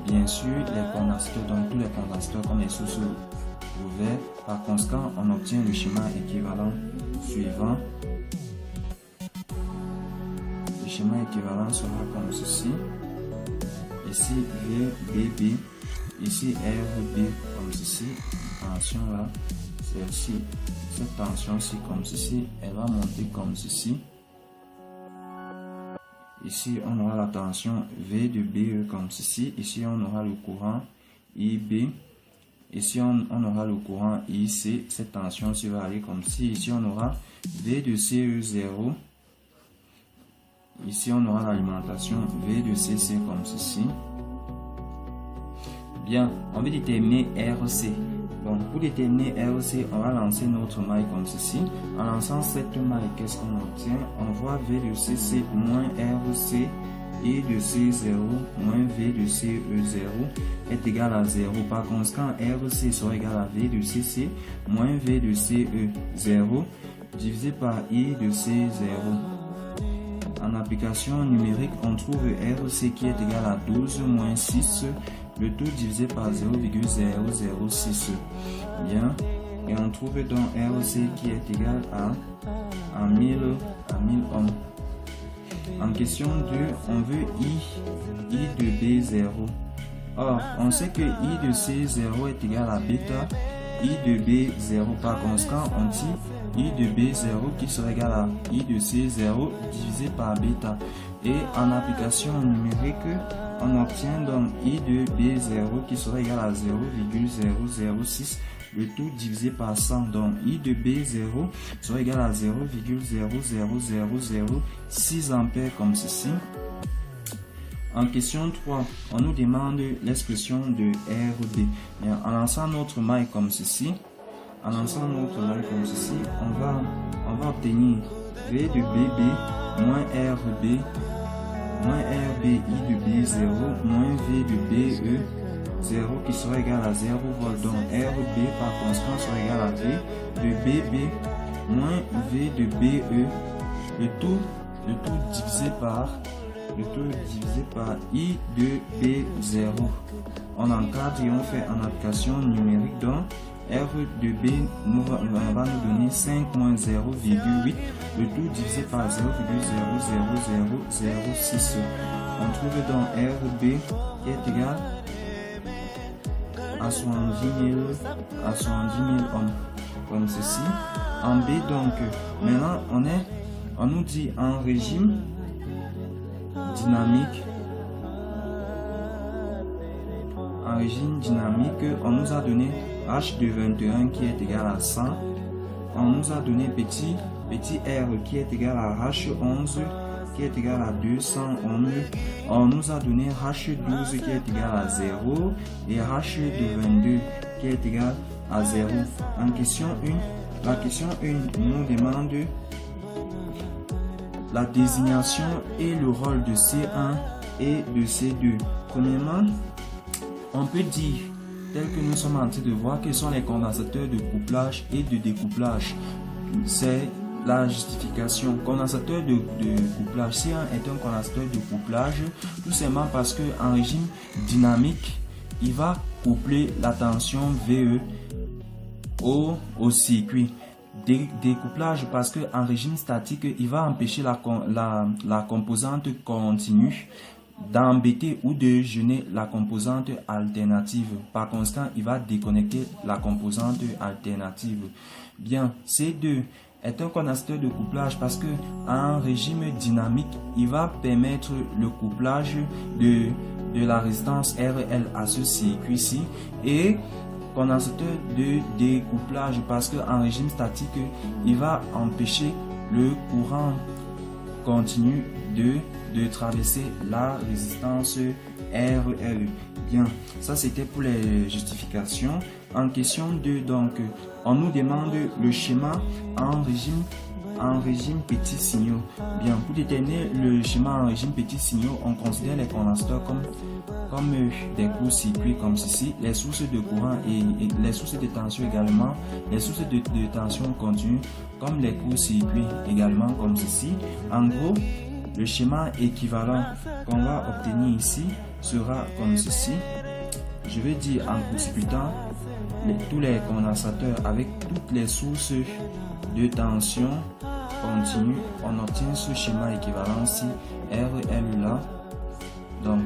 bien sûr les condensateurs, donc tous les condensateurs comme les sources ouvertes. Par conséquent, on obtient le schéma équivalent suivant. Le schéma équivalent sera comme ceci. Ici VBB, ici RB comme ceci. Tension là, celle-ci. Cette tension-ci comme ceci, elle va monter comme ceci. Ici, on aura la tension V de BE comme ceci. Ici, on aura le courant IB. Ici, on aura le courant IC. Cette tension-ci va aller comme ceci. Ici, on aura V de CE0. Ici, on aura l'alimentation V de CC comme ceci. Bien, on va déterminer RC. Donc, pour déterminer RC, on va lancer notre maille comme ceci. En lançant cette maille, qu'est-ce qu'on obtient? On voit V de CC moins RC et de C0 moins V de CE0 est égal à 0. Par conséquent, RC sera égal à V de CC moins V de CE0 divisé par I de C0. En application numérique, on trouve RC qui est égal à 12 moins 6, le tout divisé par 0,006. Bien, et on trouve donc RC qui est égal à 1000 ohms. En question 2, on veut I de B0. Or, on sait que I de C0 est égal à bêta I de B0. Par conséquent, on dit I de B0 qui sera égal à I de C0 divisé par bêta. Et en application numérique, on obtient donc I de B0 qui sera égal à 0,006, le tout divisé par 100. Donc I de B0 sera égal à 0,00006 ampères comme ceci. En question 3, on nous demande l'expression de RB. En lançant notre maille comme ceci, on va obtenir V de BB moins RB moins RBI de B 0 moins V de BE 0 qui sera égal à 0 volts. Donc RB par conséquent sera égal à V de BB moins V de BE, le tout divisé par I de B0. On encadre et on fait en application numérique. Donc R de B va nous donner 5 moins 0,8, le tout divisé par 0,00006. On trouve donc RB qui est égal à 70 000 ohms, comme ceci. En B, donc, maintenant, on nous dit en régime dynamique. En régime dynamique, on nous a donné H de 21 qui est égal à 100. On nous a donné petit r qui est égal à H11 qui est égal à 200 ohms. On nous a donné H12 qui est égal à 0 et H de 22 qui est égal à 0. En question 1, la question 1 nous demande la désignation et le rôle de C1 et de C2. Premièrement, on peut dire, tel que nous sommes en train de voir, quels sont les condensateurs de couplage et de découplage. C'est la justification. Condensateur de couplage. C1 est un condensateur de couplage tout simplement parce qu'en régime dynamique, il va coupler la tension VE au circuit. Découplage parce qu'en régime statique, il va empêcher la composante continue d'embêter ou de gêner la composante alternative. Par conséquent, il va déconnecter la composante alternative. Bien, C2 est un condensateur de couplage parce que en régime dynamique, il va permettre le couplage de la résistance RL à ce circuit-ci, et condensateur de découplage parce que en régime statique, il va empêcher le courant continu de traverser la résistance RL. Bien, ça c'était pour les justifications. En question 2, donc, on nous demande le schéma en régime petits signaux. Bien, pour déterminer le schéma en régime petits signaux, on considère les condensateurs comme des courts-circuits comme ceci, les sources de courant et les sources de tension également, les sources de tension continue comme les courts-circuits également comme ceci. En gros, le schéma équivalent qu'on va obtenir ici sera comme ceci. Je vais dire en court-circuitant tous les condensateurs avec toutes les sources de tension continue, on obtient ce schéma équivalent ici, RL là. Donc,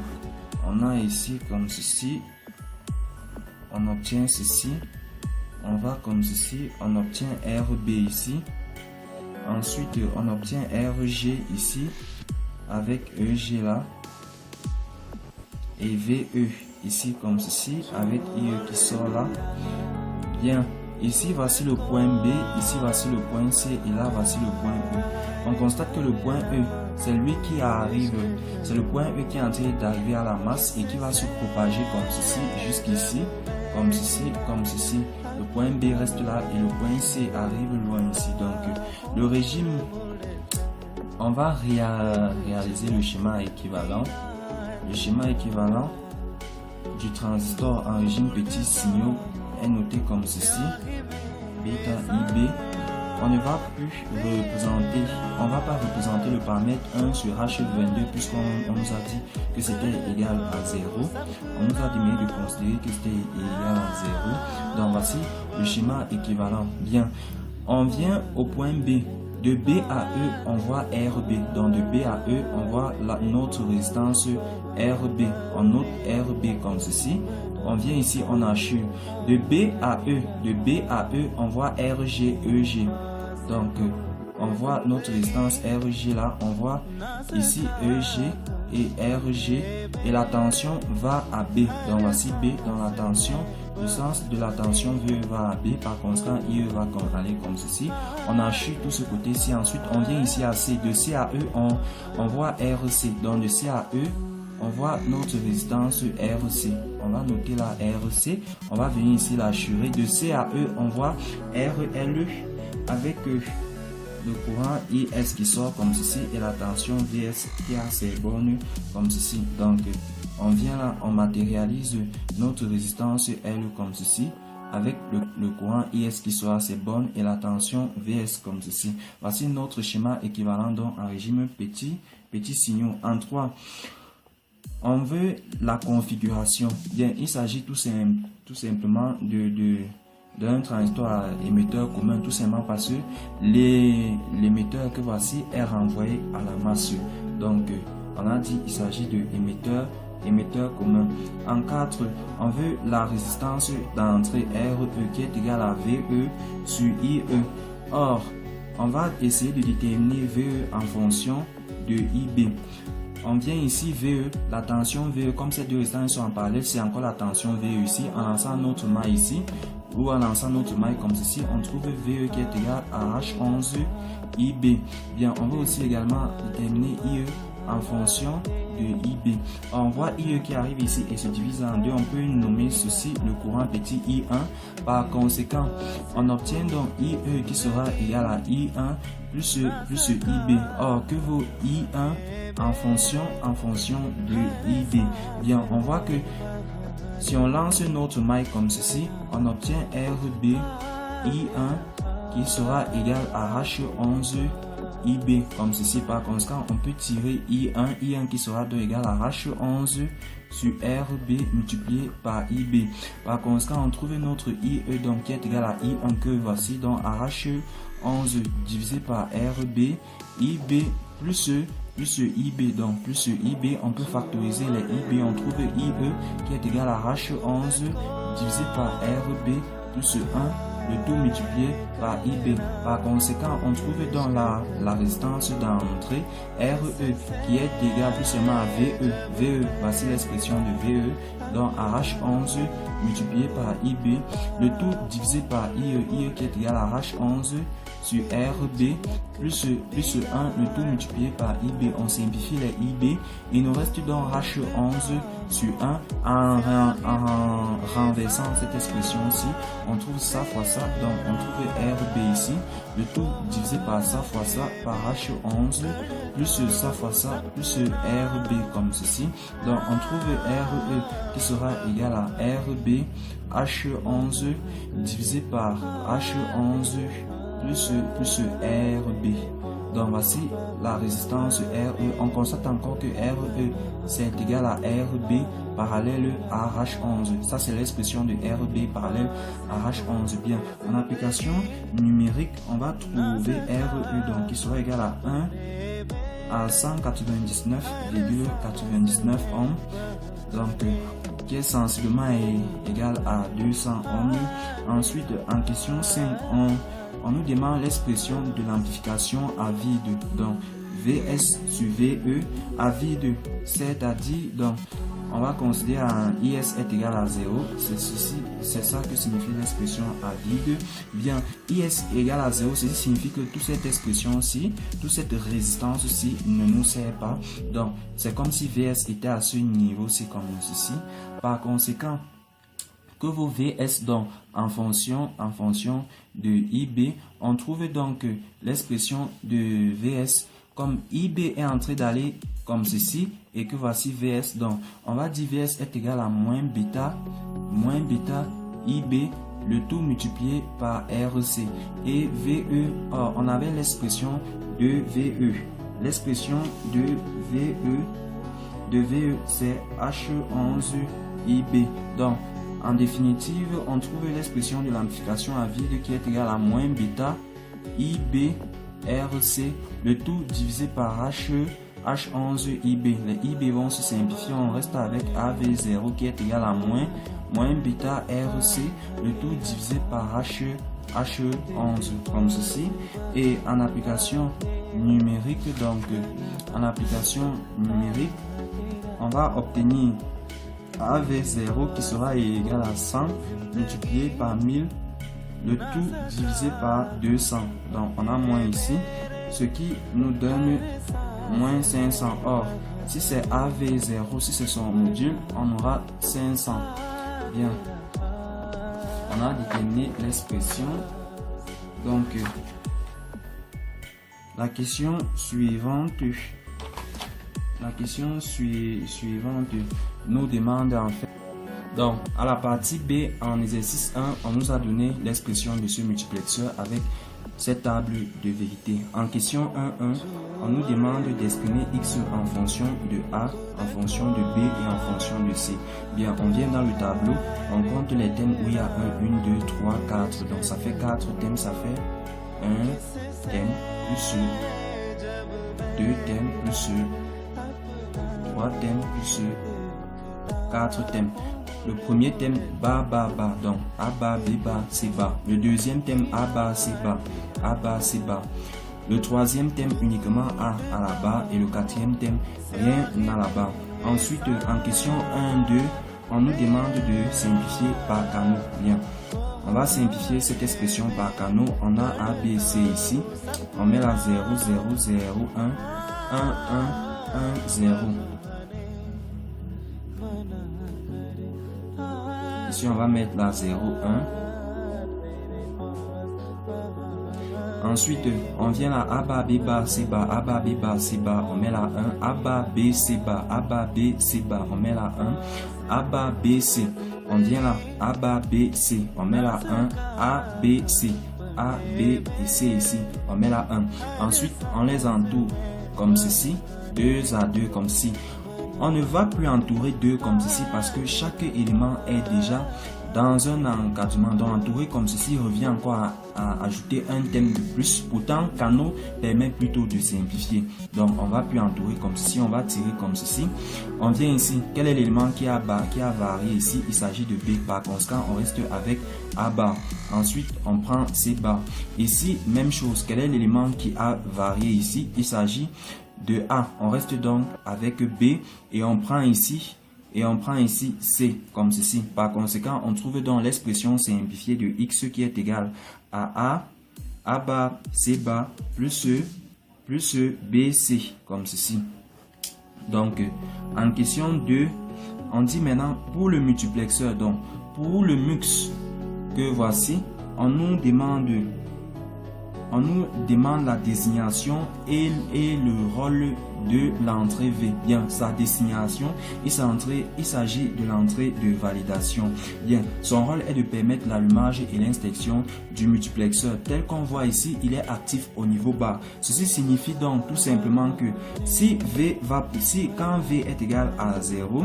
on a ici comme ceci, on obtient ceci, on va comme ceci, on obtient RB ici, ensuite on obtient RG ici, avec EG là, et VE ici comme ceci, avec IE qui sort là. Bien, ici voici le point B, ici voici le point C, et là voici le point E. On constate que le point E, c'est lui qui arrive, c'est le point E qui est en train d'arriver à la masse et qui va se propager comme ceci, jusqu'ici, comme ceci, comme ceci. Le point B reste là et le point C arrive loin ici. Donc, le régime, on va réaliser le schéma équivalent. Le schéma équivalent du transistor en régime petits signaux est noté comme ceci, bêta IB. On ne va plus représenter, on va pas représenter le paramètre 1 sur H22 puisqu'on nous a dit que c'était égal à 0. On nous a demandé de considérer que c'était égal à 0. Donc voici le schéma équivalent. Bien, on vient au point B. De B à E, on voit RB. Donc de B à E, on voit notre résistance RB. On note RB comme ceci. On vient ici, on assure. De B à E, on voit RG, EG. Donc, on voit notre résistance RG là. On voit ici EG et RG. Et la tension va à B. Donc, voici B dans la tension. Le sens de la tension VE va à B. Par conséquent, IE va aller comme ceci. On assure tout ce côté-ci. Ensuite, on vient ici à C. De C à E, on voit RC. Donc, de C à E, on voit notre résistance RC. On va noter la RC. On va venir ici l'assurer. De C à E, on voit RLE avec le courant IS qui sort comme ceci et la tension VS qui a ses bornes comme ceci. Donc, on vient là, on matérialise notre résistance L comme ceci avec le courant IS qui sort à ses bornes et la tension VS comme ceci. Voici notre schéma équivalent donc en régime petit signaux. En 3, on veut la configuration. Bien, il s'agit tout simplement d'un transistor émetteur commun, tout simplement parce que l'émetteur que voici est renvoyé à la masse. Donc, on a dit il s'agit de émetteur commun. En 4, on veut la résistance d'entrée RE qui est égale à VE sur IE. Or, on va essayer de déterminer VE en fonction de IB. On vient ici VE, la tension VE, comme ces deux résistances sont en parallèle, c'est encore la tension VE ici. En lançant notre maille ici, ou en lançant notre maille comme ceci, on trouve VE qui est égal à H11 IB. Bien, on va aussi également déterminer IE en fonction de IB. On voit IE qui arrive ici et se divise en deux. On peut nommer ceci le courant petit I1. Par conséquent, on obtient donc IE qui sera égal à I1 plus IB. Or, que vaut I1 en fonction de IB? Bien, on voit que si on lance notre maille comme ceci, on obtient RB I1 qui sera égal à H11 IB comme ceci. Par conséquent, on peut tirer I1 qui sera donc égal à H11 sur RB multiplié par IB. Par conséquent, on trouve notre IE donc qui est égal à I1 que voici donc à H11 divisé par RB IB plus IB, donc plus IB, on peut factoriser les IB, on trouve IE qui est égal à H11 divisé par RB plus 1, le tout multiplié par IB. Par conséquent, on trouve donc la résistance d'entrée RE qui est égale tout simplement à VE, voici l'expression de VE, donc à H11 multiplié par IB, le tout divisé par IE qui est égal à H11 sur RB plus 1, le tout multiplié par IB. On simplifie les IB. Il nous reste donc H11 sur 1 en renversant cette expression-ci. On trouve ça fois ça, donc on trouve RB ici. Le tout divisé par ça fois ça par H11 plus ça fois ça plus RB comme ceci. Donc on trouve RE qui sera égal à RB H11 divisé par H11 plus RB. Donc voici la résistance RE. On constate encore que RE c'est égal à RB parallèle à H11. Ça c'est l'expression de RB parallèle à H11. Bien, en application numérique, on va trouver RE donc qui sera égal à 1 à 199,99 ohms. Donc qui est sensiblement égal à 200 ohms. Ensuite, en question 5, on nous demande l'expression de l'amplification à vide. Donc, VS sur VE à vide, c'est-à-dire, donc, on va considérer un IS est égal à 0. C'est ça que signifie l'expression à vide. Bien, IS égal à 0, ceci signifie que toute cette expression-ci, toute cette résistance-ci ne nous sert pas. Donc, c'est comme si VS était à ce niveau-ci comme ceci. Par conséquent, que vaut VS donc en fonction de IB? On trouve donc l'expression de VS comme IB est en train d'aller comme ceci et que voici VS. Donc on va dire VS est égal à moins bêta IB, le tout multiplié par RC. Et VE, on avait l'expression de VE. L'expression de VE c'est H11 IB. Donc en définitive, on trouve l'expression de l'amplification à vide qui est égale à moins bêta IB RC, le tout divisé par H11 IB. Les IB vont se simplifier, on reste avec AV0 qui est égal à moins bêta RC, le tout divisé par H11 comme ceci. Et en application numérique, donc en application numérique, on va obtenir AV0 qui sera égal à 100 multiplié par 1000, le tout divisé par 200. Donc on a moins ici, ce qui nous donne moins 500. Or, si c'est AV0, si c'est son module, on aura 500. Bien, on a déterminé l'expression. Donc La question suivante nous demande en fait. Donc, à la partie B, en exercice 1, on nous a donné l'expression de ce multiplexeur avec cette table de vérité. En question 1.1, on nous demande d'exprimer x en fonction de A, en fonction de B et en fonction de C. Bien, on vient dans le tableau, on compte les thèmes où il y a 1, 1, 2, 3, 4. Donc, ça fait 4 thèmes, ça fait 1 thème plus 2 thèmes plus 3 thèmes plus 4 thèmes. Le premier thème ba ba ba, donc A ba B ba C ba. Le deuxième thème A ba C ba, A ba C ba. Le troisième thème uniquement A à la barre et le quatrième thème rien à la barre. Ensuite en question 1, 2, on nous demande de simplifier par canot. Bien, on va simplifier cette expression par canot. On a A, B, C ici. On met la 0, 0, 0, 1, 1, 1, 1, 0. Ici, on va mettre la 0, 1. Ensuite, on vient là A, ba, B, ba, C, ba, A, ba, B, ba, C, ba, on met la 1. A, ba, B, C, ba, A, ba, B, C, ba, on met la 1. A, ba, B, C. On vient là A, ba, B, C, on met la 1. A, B, C. A, B et C ici, on met la 1. Ensuite, on les entoure comme ceci, 2 à 2 comme ceci. On ne va plus entourer 2 comme ceci parce que chaque élément est déjà dans un encadrement. Donc entourer comme ceci revient encore à ajouter un thème de plus. Pourtant, canot permet plutôt de simplifier. Donc on va plus entourer comme ceci, on va tirer comme ceci. On vient ici, quel est l'élément qui a varié ici? Il s'agit de B. Par conséquent, on reste avec A bar. Ensuite, on prend C bar. Ici, même chose, quel est l'élément qui a varié ici? Il s'agit de A. On reste donc avec B et on prend ici C comme ceci. Par conséquent, on trouve donc l'expression simplifiée de x qui est égale à A bar, C bar plus B, C comme ceci. Donc, en question 2, on dit maintenant pour le multiplexeur, donc pour le mux que voici, on nous demande la désignation et le rôle de l'entrée V. Bien, sa désignation, il s'agit de l'entrée de validation. Bien, son rôle est de permettre l'allumage et l'instruction du multiplexeur. Tel qu'on voit ici, il est actif au niveau bas. Ceci signifie donc tout simplement que quand V est égal à 0,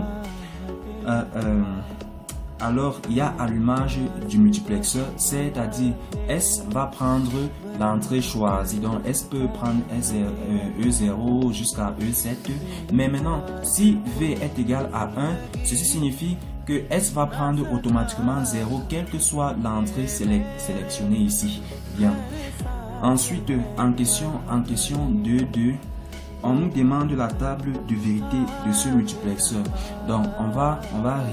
alors il y a allumage du multiplexeur, c'est-à-dire S va prendre l'entrée choisie. Donc S peut prendre E0 jusqu'à E7. Mais maintenant, si V est égal à 1, ceci signifie que S va prendre automatiquement 0, quelle que soit l'entrée sélectionnée ici. Bien. Ensuite, en question 2.2, on nous demande la table de vérité de ce multiplexeur. Donc, on va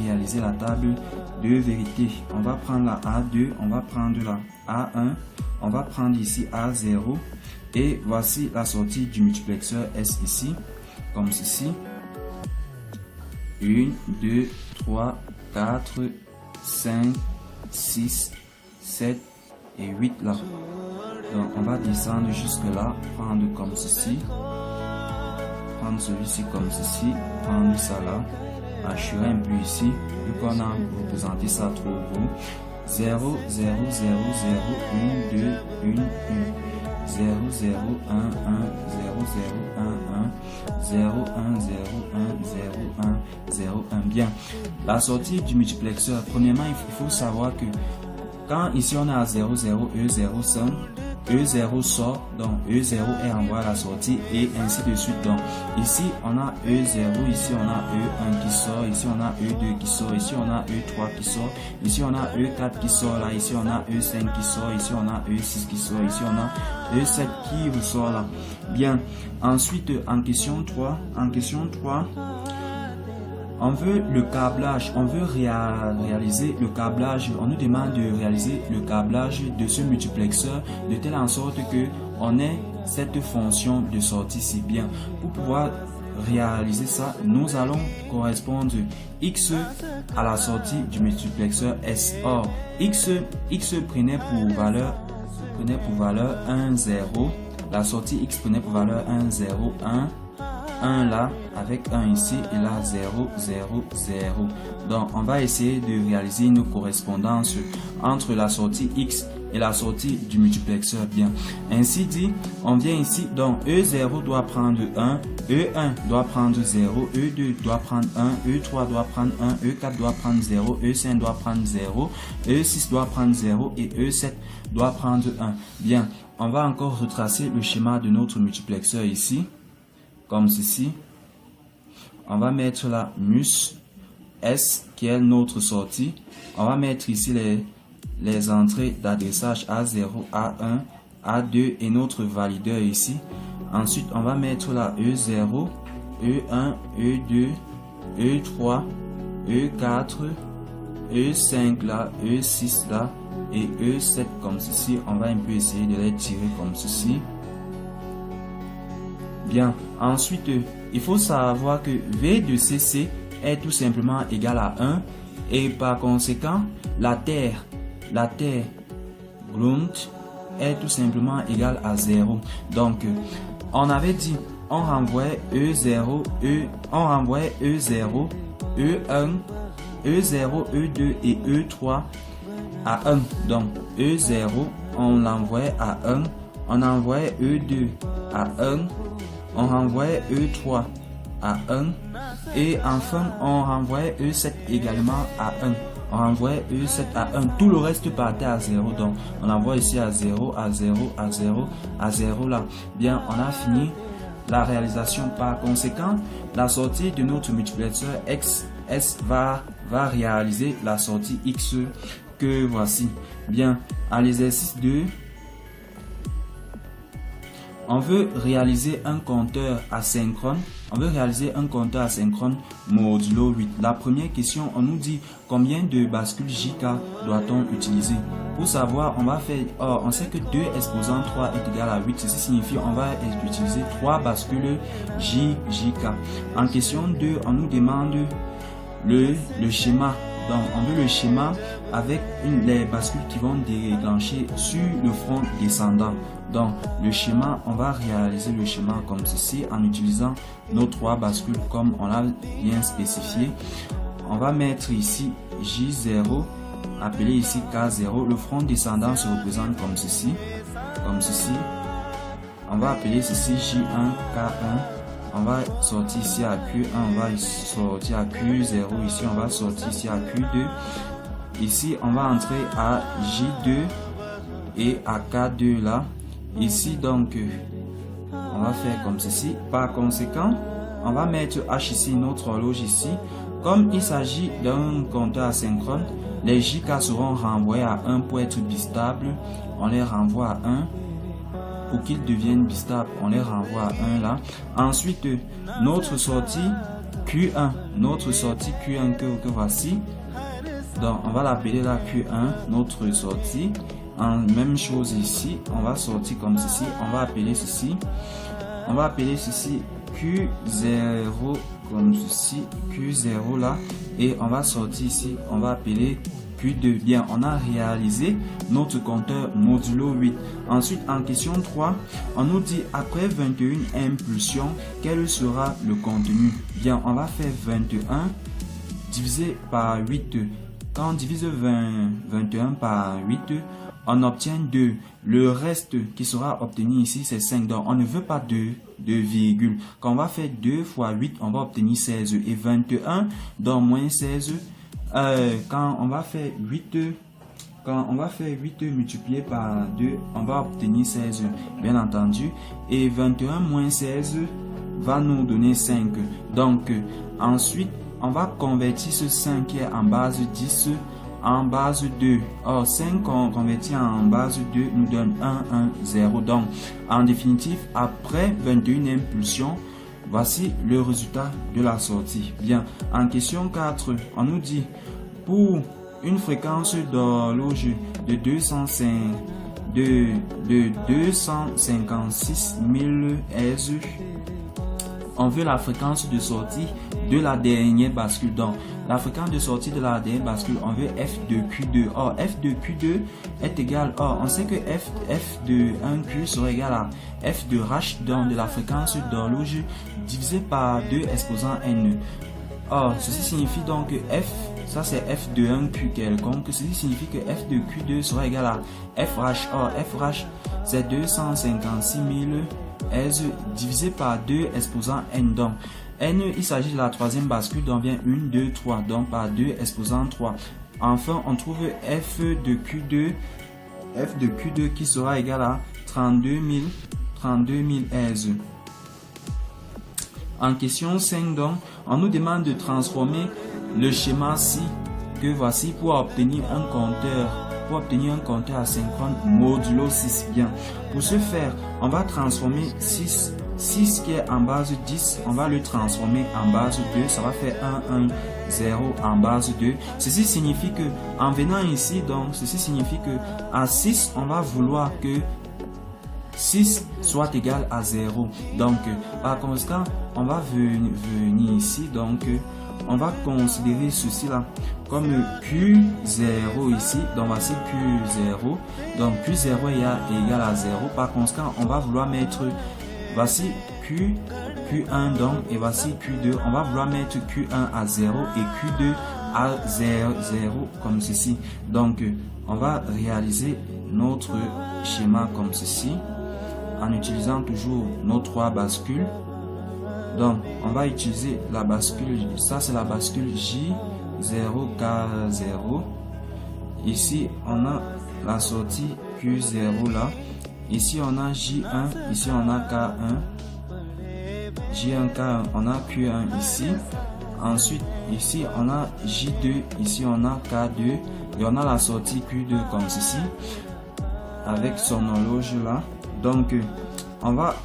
réaliser la table de vérité. On va prendre la A2, on va prendre la A1, on va prendre ici A0. Et voici la sortie du multiplexeur S ici, comme ceci. 1, 2, 3, 4, 5, 6, 7 et 8 là. Donc, on va descendre jusque là, prendre comme ceci. Prendre celui-ci comme ceci, prendre ça là, assurer un peu ici, vu qu'on a représenté ça trop gros. 0, 0, 0, 0, 1, 2, 1, 1, 0, 0, 1, 1, 0, 0, 1, 1, 0, 1, 0, 1, 0, 1, 0, 1. Bien, la sortie du multiplexeur, premièrement, il faut savoir que quand ici on est à 0, 0, E0 sonne, E0 sort, donc E0 est envoyé à la sortie et ainsi de suite. Donc ici on a E0, ici on a E1 qui sort, ici on a E2 qui sort, ici on a E3 qui sort, ici on a E4 qui sort là, ici on a E5 qui sort, ici on a E6 qui sort, ici on a E7 qui ressort là. Bien, ensuite en question 3, on veut le câblage, on veut réaliser le câblage, on nous demande de réaliser le câblage de ce multiplexeur de telle en sorte que on ait cette fonction de sortie si bien. Pour pouvoir réaliser ça, nous allons correspondre X à la sortie du multiplexeur S. Or, X prenait pour valeur 1, 0, la sortie X prenait pour valeur 1, 0, 1. 1 là, avec 1 ici, et là 0, 0, 0. Donc, on va essayer de réaliser une correspondance entre la sortie X et la sortie du multiplexeur. Bien, ainsi dit, on vient ici, donc E0 doit prendre 1, E1 doit prendre 0, E2 doit prendre 1, E3 doit prendre 1, E4 doit prendre 0, E5 doit prendre 0, E6 doit prendre 0 et E7 doit prendre 1. Bien, on va encore retracer le schéma de notre multiplexeur ici, comme ceci. On va mettre la mus S qui est notre sortie. On va mettre ici les entrées d'adressage A0, A1, A2 et notre valideur ici. Ensuite, on va mettre la E0, E1, E2, E3, E4, E5 là, E6 là et E7 comme ceci. On va un peu essayer de les tirer comme ceci. Bien, ensuite, il faut savoir que V de CC est tout simplement égal à 1 et par conséquent, la Terre Grund est tout simplement égal à 0. Donc, on avait dit, on renvoie E0, on renvoie E0, E1, E0, E2 et E3 à 1. Donc, E0, on l'envoie à 1, on envoie E2 à 1, on renvoie E3 à 1 et enfin on renvoie E7 également à 1. On renvoie E7 à 1. Tout le reste partait à 0. Donc on envoie ici à 0, à 0, à 0, à 0 là. Bien, on a fini la réalisation. Par conséquent, la sortie de notre multiplexeur XS va réaliser la sortie X que voici. Bien, à l'exercice 2, on veut réaliser un compteur asynchrone. On veut réaliser un compteur asynchrone modulo 8. La première question, on nous dit combien de bascules JK doit-on utiliser. Pour savoir, on va faire, on sait que 2 exposant 3 est égal à 8. Ceci signifie on va utiliser 3 bascules JK. En question 2, on nous demande le schéma. Donc, on veut le schéma avec les bascules qui vont déclencher sur le front descendant. Donc, le schéma, on va réaliser le schéma comme ceci en utilisant nos 3 bascules comme on l'a bien spécifié. On va mettre ici J0, appelé ici K0. Le front descendant se représente comme ceci. Comme ceci. On va appeler ceci J1, K1. On va sortir ici à Q1, on va sortir à Q0, ici on va sortir ici à Q2. Ici on va entrer à J2 et à K2 là. Ici donc on va faire comme ceci. Par conséquent, on va mettre H ici, notre horloge ici. Comme il s'agit d'un compteur asynchrone, les JK seront renvoyés à 1 pour être bistables. On les renvoie à 1. Pour qu'ils deviennent bistables, on les renvoie à 1 là. Ensuite, notre sortie Q1, que voici. Donc, on va l'appeler là Q1, notre sortie. Même chose ici, on va sortir comme ceci. On va appeler ceci Q0 comme ceci, Q0 là. Et on va sortir ici, on va appeler Q2. Bien, on a réalisé notre compteur modulo 8. Ensuite, en question 3, on nous dit après 21 impulsions, quel sera le contenu? Bien, on va faire 21 divisé par 8. Quand on divise 21 par 8, on obtient 2. Le reste qui sera obtenu ici, c'est 5. Donc, on ne veut pas de virgule. Quand on va faire 2 fois 8, on va obtenir 16. Et 21 dans moins 16, quand on va faire 8 multiplié par 2, on va obtenir 16, bien entendu. Et 21 moins 16 va nous donner 5. Donc, ensuite, on va convertir ce 5 qui est en base 10 en base 2. Or, 5 converti en base 2 nous donne 1, 1, 0. Donc, en définitive, après 21 impulsions, voici le résultat de la sortie. Bien, en question 4, on nous dit pour une fréquence d'horloge de 256 000 Hz, on veut la fréquence de sortie de la dernière bascule. Donc, la fréquence de sortie de la dernière bascule, on veut f de Q2. Or, f de Q2 est égal, on sait que f de 1Q sera égal à f de H, donc de la fréquence d'horloge, divisé par 2 exposant n. Or, ceci signifie donc que f, ça c'est f de 1Q quelconque, ceci signifie que f de Q2 sera égal à FH. Or, FH, c'est 256 000 Hz divisé par 2 exposant n. Donc, n, il s'agit de la troisième bascule, donc vient 1, 2, 3, donc par 2 exposant 3. Enfin, on trouve f de Q2 qui sera égal à 32 000 Hz. En question 5, donc, on nous demande de transformer le schéma-ci que voici pour obtenir un compteur asynchrone modulo 6. Bien, pour ce faire, on va transformer 6 qui est en base 10, on va le transformer en base 2, ça va faire 1, 1, 0 en base 2. Ceci signifie que, en venant ici, donc, ceci signifie que à 6, on va vouloir que 6 soit égal à 0. Donc, par conséquent, on va venir ici, donc, on va considérer ceci là comme Q0 ici. Donc, voici Q0. Donc, Q0 est égal à 0. Par conséquent, on va vouloir mettre, voici Q1 donc, et voici Q2. On va vouloir mettre Q1 à 0 et Q2 à 0 comme ceci. Donc, on va réaliser notre schéma comme ceci en utilisant toujours nos 3 bascules. Donc, on va utiliser la bascule, ça c'est la bascule J0K0. Ici, on a la sortie Q0 là. Ici, on a J1, ici on a K1. J1, K1, on a Q1 ici. Ensuite, ici, on a J2, ici on a K2. Et on a la sortie Q2 comme ceci, avec son horloge là. Donc, on va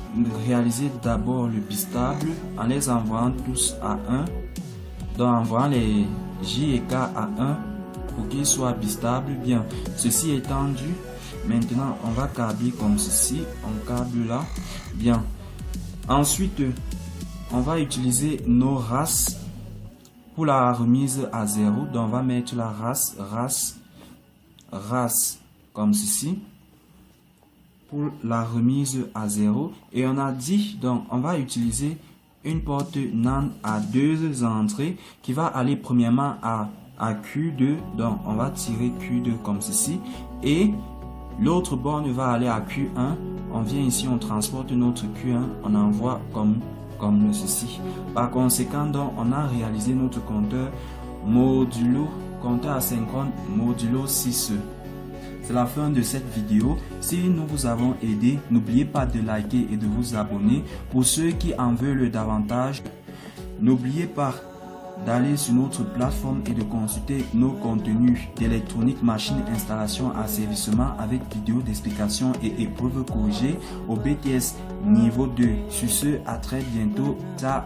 réaliser d'abord le bistable en les envoyant tous à 1. Donc, en envoyant les J et K à 1 pour qu'ils soient bistables. Bien, ceci étant dit, maintenant on va câbler comme ceci. On câble là. Bien. Ensuite, on va utiliser nos races pour la remise à 0. Donc, on va mettre la race comme ceci pour la remise à 0. Et on a dit, donc, on va utiliser une porte NAND à 2 entrées qui va aller premièrement à Q2. Donc, on va tirer Q2 comme ceci. Et l'autre borne va aller à Q1. On vient ici, on transporte notre Q1, on envoie comme ceci. Par conséquent, donc, on a réalisé notre compteur asynchrone modulo 6. C'est la fin de cette vidéo. Si nous vous avons aidé, n'oubliez pas de liker et de vous abonner. Pour ceux qui en veulent davantage, n'oubliez pas d'aller sur notre plateforme et de consulter nos contenus d'électronique, machine, installation, asservissement avec vidéos d'explication et épreuves corrigées au BTS niveau 2. Sur ce, à très bientôt. Ça